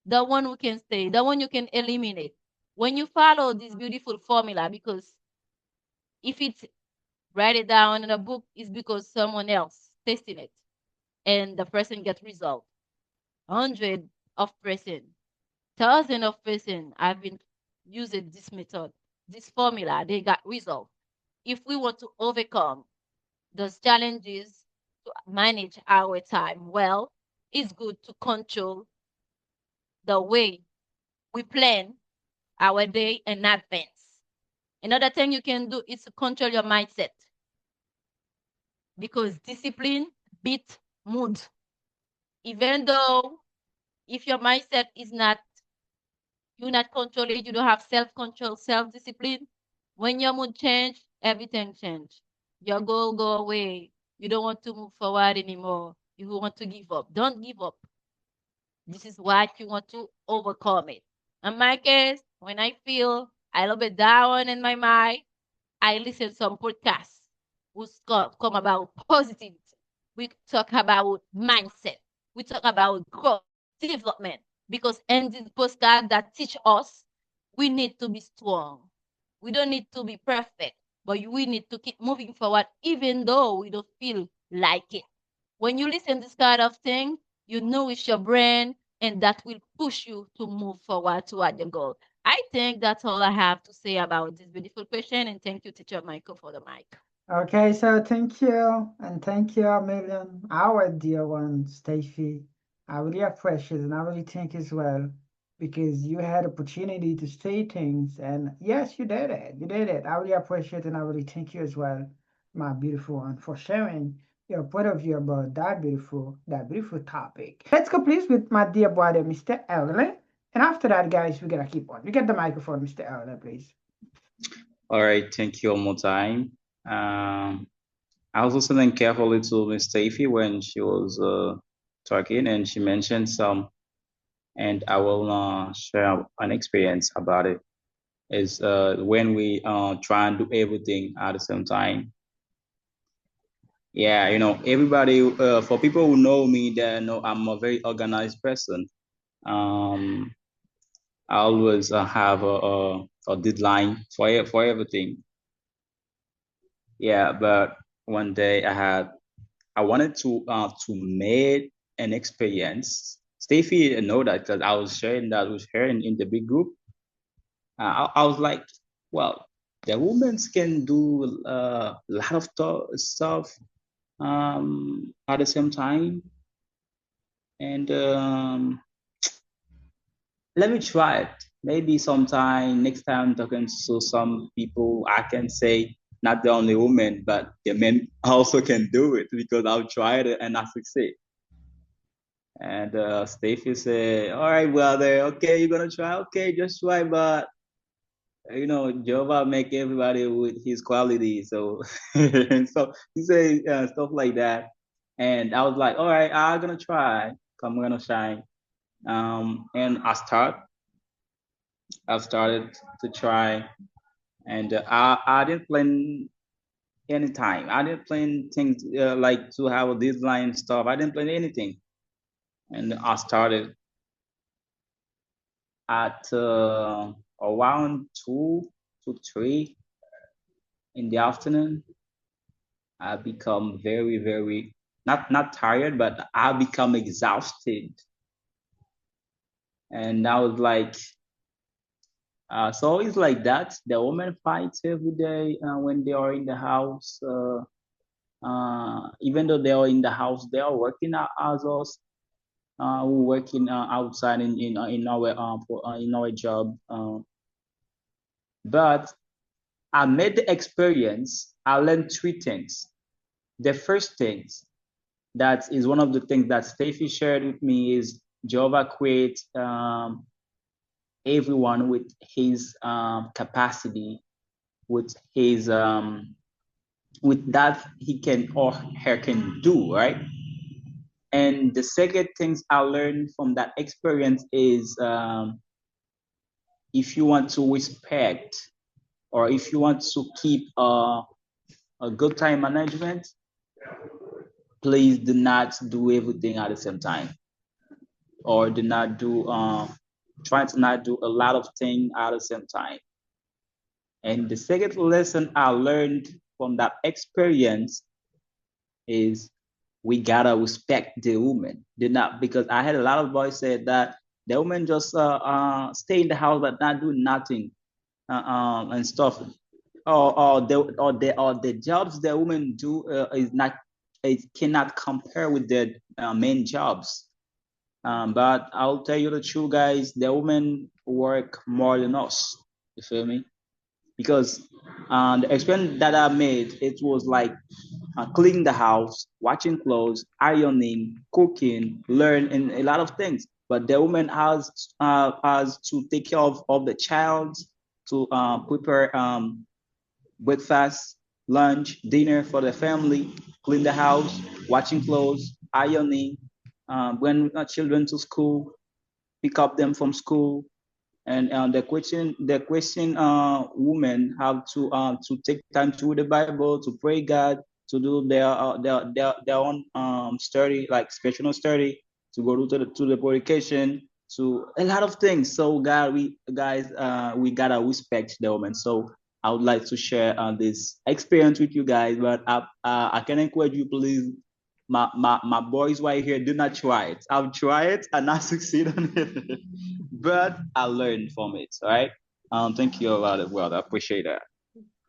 the one who can stay, the one you can eliminate. When you follow this beautiful formula, because if it's write it down in a book, it's because someone else testing it and the person get result. Hundred of person, thousand of person have been using this method, this formula, they got result. If we want to overcome those challenges to manage our time well, it's good to control the way we plan our day in advance. Another thing you can do is to control your mindset because discipline beats mood. Even though if your mindset is not, you're not controlling, you don't have self-control, self-discipline, when your mood change, everything change. Your goal go away. You don't want to move forward anymore. You want to give up. Don't give up. This is what you want to overcome it. In my case, when I feel a little bit down in my mind, I listen some podcasts which come about positivity. We talk about mindset. We talk about growth, development. Because in this podcast that teach us, we need to be strong. We don't need to be perfect, but we need to keep moving forward even though we don't feel like it. When you listen to this kind of thing, you nourish your brain and that will push you to move forward toward your goal. I think that's all I have to say about this beautiful question. And thank you, Teacher Michael, for the mic. Okay, so thank you, and thank you a million, our dear one, Stephie. I really appreciate it, and I really thank as well, because you had opportunity to say things, and yes, you did it. You did it. I really appreciate it, and I really thank you as well, my beautiful one, for sharing your point of view about that beautiful topic. Let's go, please, with my dear brother, Mr. Ellen. And after that, guys, we're gonna keep on. You get the microphone, Mr. Ellen, please. All right, thank you one more time. I was listening carefully to Miss Stephie when she was talking, and she mentioned some, and I will share an experience about it. Is when we try and do everything at the same time. Yeah, everybody. For people who know me, they know I'm a very organized person. I always have a deadline for everything. Yeah, but one day I wanted to make an experience. Stephie know that because I was sharing that with her in the big group. I was like, well, the women can do a lot of stuff at the same time, and let me try it. Maybe sometime next time talking to some people, I can say not the only women, but the men also can do it because I've tried it and I succeed. And Stacey said, "All right, brother. Okay, you're gonna try. Okay, just try. But Jehovah make everybody with his quality. So, so he said stuff like that. And I was like, all right, I'm gonna try. I'm gonna shine. And I started to try, and I didn't plan any time. I didn't plan things like to have a deadline stuff. I didn't plan anything, and I started at around 2 to 3 in the afternoon. I become very, very not tired, but I become exhausted, and I was like, so it's like that. The women fights every day when they are in the house. Even though they are in the house, they are working as us. We're working outside in our job. But I made the experience. I learned 3 things. The first things that is one of the things that Stephie shared with me is Jehovah creates everyone with his capacity, with his with that he can or her can do, right? And the second things I learned from that experience is if you want to respect or if you want to keep a good time management, please do not do everything at the same time, or do not do try to not do a lot of things at the same time. And the second lesson I learned from that experience is we gotta respect the woman. Did not, because I had a lot of boys say that the woman just stay in the house but not do nothing and stuff, or the jobs the women do is not, it cannot compare with the main jobs. But I'll tell you the truth, guys, the women work more than us. You feel me? Because the experience that I made, it was like cleaning the house, washing clothes, ironing, cooking, learn, and a lot of things. But the woman has to take care of the child, to prepare breakfast, lunch, dinner for the family, clean the house, washing clothes, ironing, bring children to school, pick up them from school, and the question women have to take time to read the Bible, to pray God, to do their own study, like spiritual study, to go to the publication, to a lot of things. So God, we gotta respect the women. So I would like to share this experience with you guys, but I can encourage you, please. My boys right here, do not try it. I've tried it and I succeed on it. But I learned from it. All right. Thank you a lot as well. I appreciate that.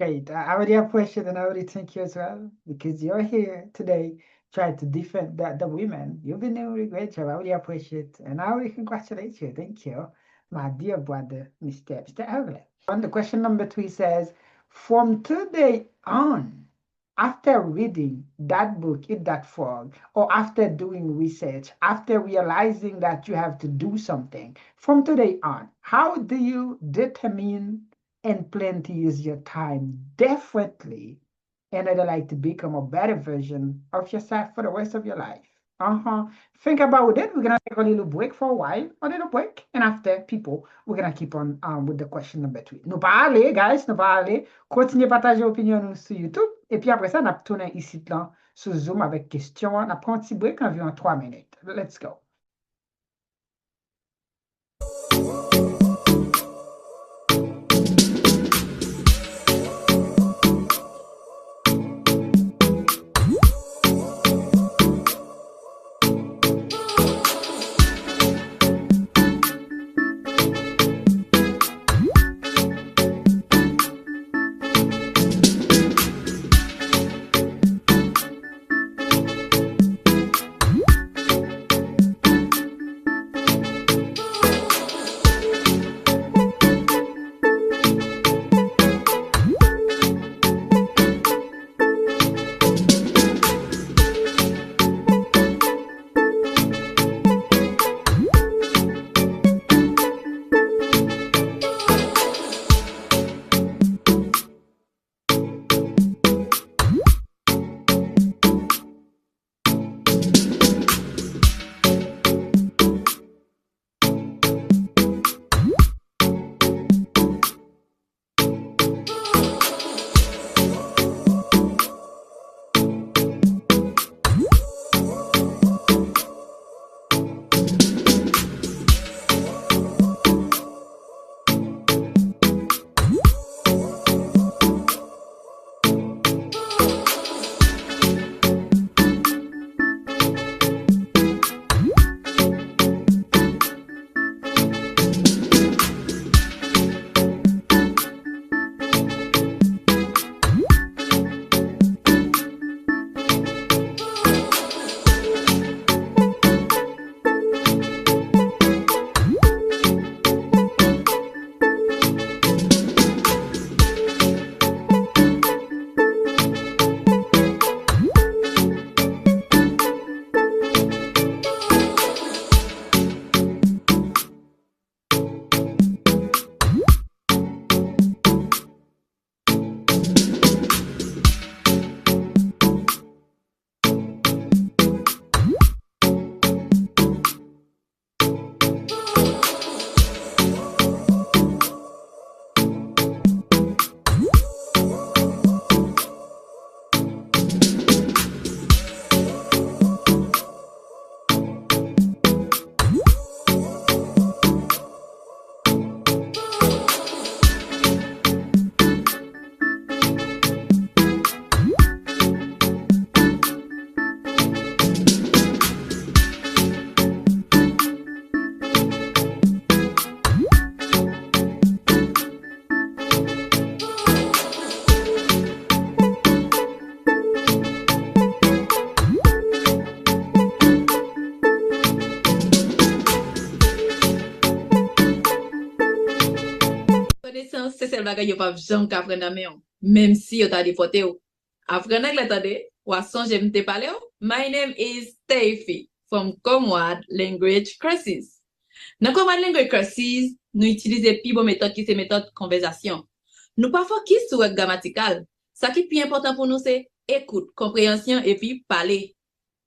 Great. I really appreciate and I really thank you as well because you're here today trying to defend the women. You've been doing a really great job. I really appreciate and I really congratulate you. Thank you, my dear brother, Mr. Evelyn. On the question number 3 says, from today on, after reading that book, Eat That Frog, or after doing research, after realizing that you have to do something, from today on, how do you determine and plan to use your time differently in order like to become a better version of yourself for the rest of your life? Think about it. We're gonna take a little break for a while, a little break, and after people, we're gonna keep on with the question number 3. Nous pas aller, guys, nous pas aller. Continuez à partager opinion nous sur YouTube. Et puis après ça, on a tourné ici là sur Zoom avec question. On a pris un petit break environ 3 minutes. Let's go. Patience, c'est celle bagay yo pa jam ka apprendre nan men, même si yo ta deporté ou. Apprendre anglais tande, ou sonje mte pale ou. My name is Stephie from Comwad Language Courses. Dans Comwad Language Courses, nous utilisons pi bon méthode qui c'est méthode conversation. Nous pas focus sur grammatical. Ça qui est plus important pour nous c'est écoute, compréhension et puis parler.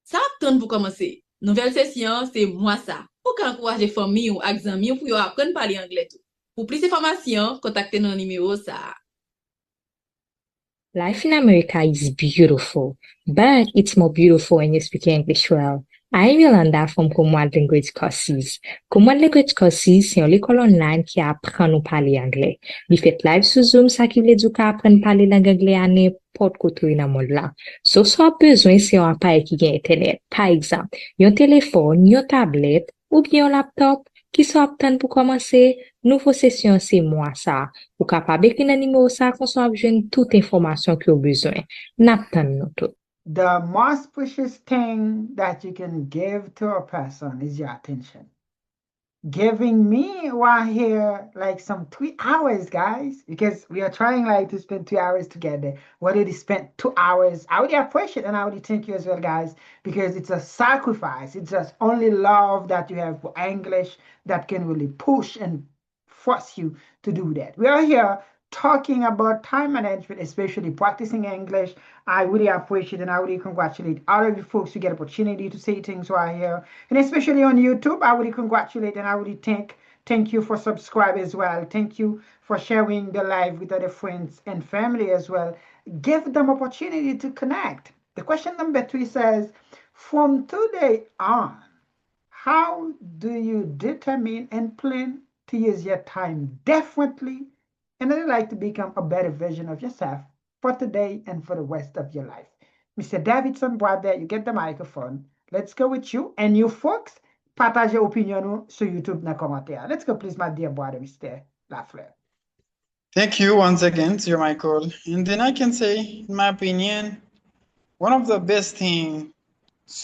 Ça attend pour commencer. Nouvelle session, c'est moi ça. Pour encourager famille ou amis pour apprendre à parler anglais tout. Pour plus d'informations, contactez nos numéros ça. Life in America is beautiful, but it's more beautiful when you speak English well. I'm Yolanda from Comwad Language Courses. Comwad Language Courses, c'est une école online qui apprend nous parler anglais. Il fait live sur Zoom, ça qui veut dire qu'on apprend à parler langue anglais à n'importe côté dans le monde là. So, soit besoin, c'est un appareil qui a internet. Par exemple, un téléphone, une tablette, ou bien un laptop, qui sont aptes pour commencer. Nouveau session, c'est moi ça. Ou capable d'écrire un numéro ça, qu'on soit besoin toute information que vous avez besoin. N'attend nous tout. The most precious thing that you can give to a person is your attention. Giving me while here like some 3 hours, guys, because we are trying like to spend 2 hours together. What did he spend 2 hours? I would appreciate and I would thank you as well, guys, because it's a sacrifice. It's just only love that you have for English that can really push and force you to do that. We are here talking about time management, especially practicing English. I really appreciate and I really congratulate all of you folks who get opportunity to say things right here. And especially on YouTube, I really congratulate and I really thank you for subscribing as well. Thank you for sharing the live with other friends and family as well. Give them opportunity to connect. The question number 3 says, from today on, how do you determine and plan to use your time differently and I'd like to become a better version of yourself for today and for the rest of your life? Mr. Davidson, brother, you get the microphone. Let's go with you. And you folks, partage opinion sur YouTube na commentaire. Let's go, please, my dear brother, Mr. Lafleur. Thank you once again, Sir Michael. And then I can say, in my opinion, one of the best things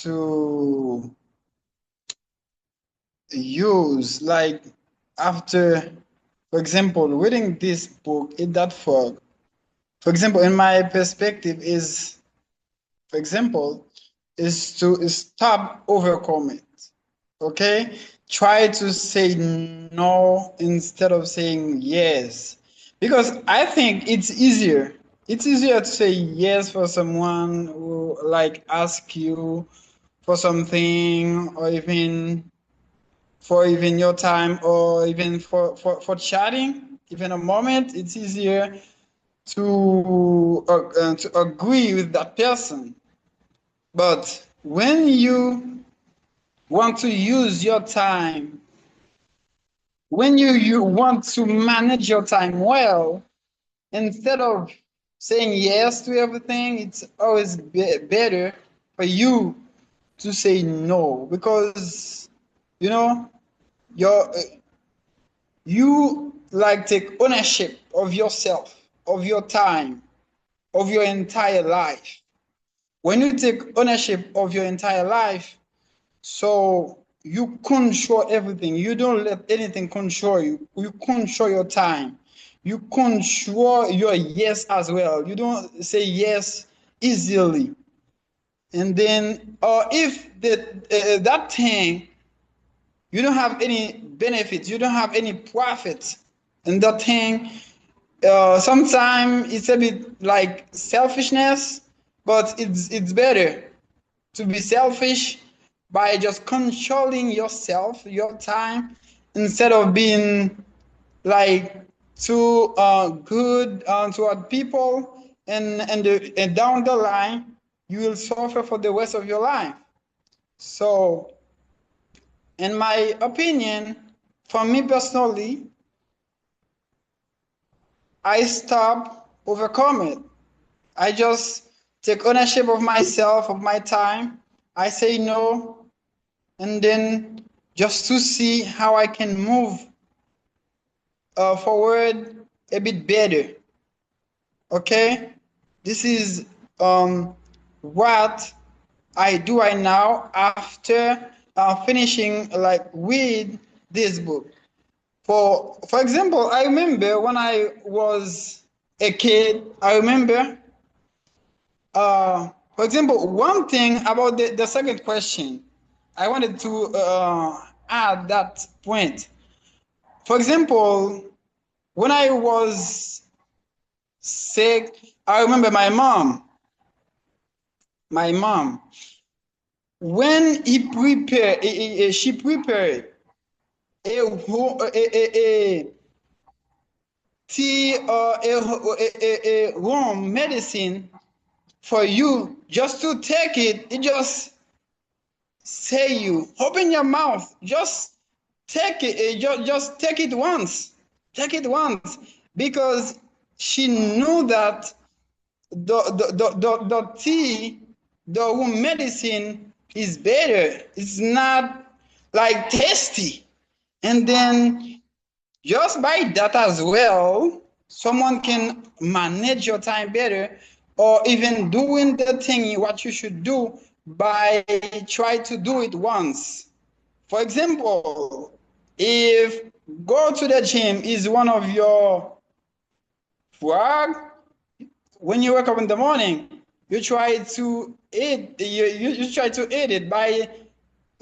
to use, like after, for example, reading this book, Eat That Frog, for example, in my perspective is, for example, is to stop overcome it, okay? Try to say no instead of saying yes. Because I think it's easier. It's easier to say yes for someone who like ask you for something or even for even your time or even for chatting, even a moment, it's easier to agree with that person. But when you want to use your time, when you want to manage your time well, instead of saying yes to everything, it's always better for you to say no, because you know you like take ownership of yourself, of your time, of your entire life. When you take ownership of your entire life, so you control everything. You don't let anything control you. You control your time. You control your yes as well. You don't say yes easily. And then, if that thing, you don't have any benefits, you don't have any profit in that thing, sometimes it's a bit like selfishness, but it's better to be selfish by just controlling yourself, your time, instead of being like too good toward people, and down the line you will suffer for the rest of your life. So in my opinion, for me personally, I stop overcome it. I just take ownership of myself, of my time. I say no, and then just to see how I can move forward a bit better. Okay, this is what I do right now after finishing like with this book. For example, I remember when I was a kid, I remember, for example, one thing about the second question, I wanted to add that point. For example, when I was sick, I remember my mom, when she prepared a tea or a home medicine for you, just to take it, it just say you open your mouth, just take it, just take it once, because she knew that the tea, the home medicine is better. It's not like tasty. And then just by that as well, someone can manage your time better, or even doing the thing what you should do by try to do it once. For example, if go to the gym is one of your work, when you wake up in the morning, you try to eat you try to eat it by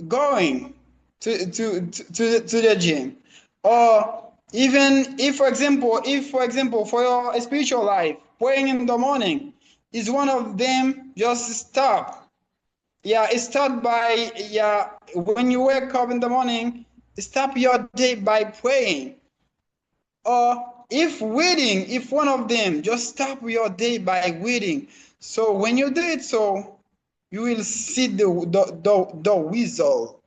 going to the gym. Or even if for example for your spiritual life, praying in the morning is one of them, just stop. Yeah, start by, yeah, when you wake up in the morning, start your day by praying. Or if reading, if one of them, just start your day by reading. So when you do it, so you will see the result.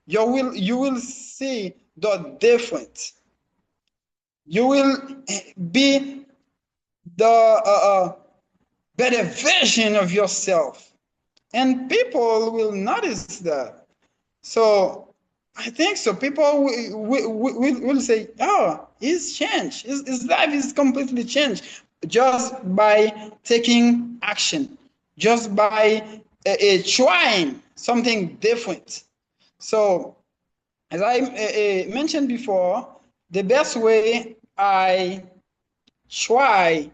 You will see the difference. You will be the better version of yourself, and people will notice that. So I think so. People will say, "Oh, he's changed. His life is completely changed just by taking action, just by trying something different." So, as I mentioned before, the best way I try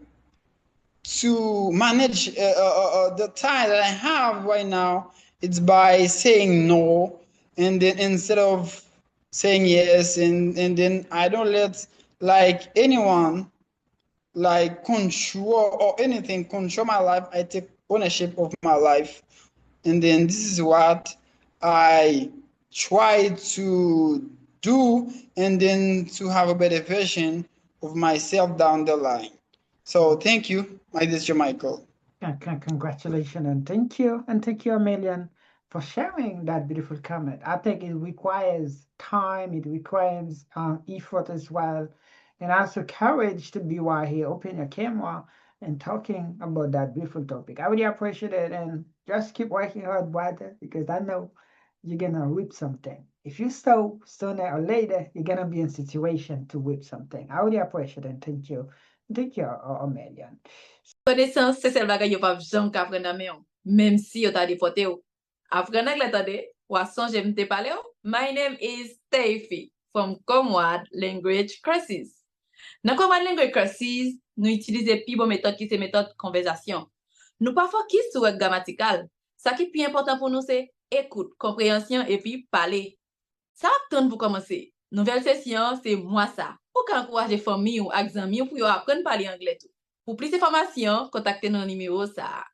to manage the time that I have right now, it's by saying no, and then instead of saying yes, and then I don't let like anyone like control or anything control my life. I take ownership of my life, and then this is what I try to do, and then to have a better version of myself down the line. So thank you, my dear Michael. Congratulations and thank you. And thank you a million for sharing that beautiful comment. I think it requires time, it requires effort as well, and also courage to be right here, open your camera and talking about that beautiful topic. I really appreciate it, and just keep working hard, brother, because I know you're gonna reap something. If you sow sooner or later, you're gonna be in situation to reap something. I really appreciate it and thank you. Thank you, Améliane. Connaissance, c'est celle bagay yo pa jam ka apprendre nan men yon, même si yo ta depote yo. Apprendre anglais tande, ou a sonje mte pale yo. My name is Stephie from Comwad Language Courses. Nan Comwad Language Courses, nou itilize pi bon méthode ki se méthode konversasyon. Nou pa focus sur wèk grammatikal. Sa ki pi important pour nous c'est écoute, compréhension et puis parler. Ça attend pour commencer. Nouvelle session, c'est moi ça. Ou ka encourager famille ou ak zami ou pour yo apprendre parler anglais tout. Pour plus d'informations, contactez nos numéros ça.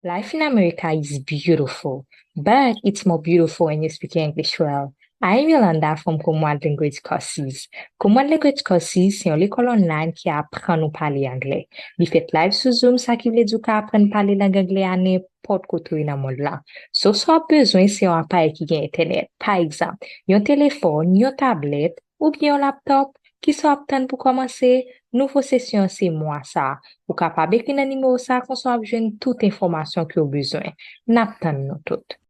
Life in America is beautiful, but it's more beautiful when you speak English well. I'm Yolanda from Comwad Language Courses. Comwad Language Courses, c'est une école online qui apprend nous parler anglais. Li fait live sur Zoom, ça qui veut dire qu'on apprend parler langue anglais à n'importe côté dans le monde là. So, soit besoin, c'est un appareil qui a Internet. Par exemple, un téléphone, une tablette, ou bien un laptop, qui sont aptes pour commencer. Nouveau session, c'est moi ça. Ou capable d'écrire un numéro ça, qu'on soit besoin toute information que vous besoin. N'attendons nous toutes.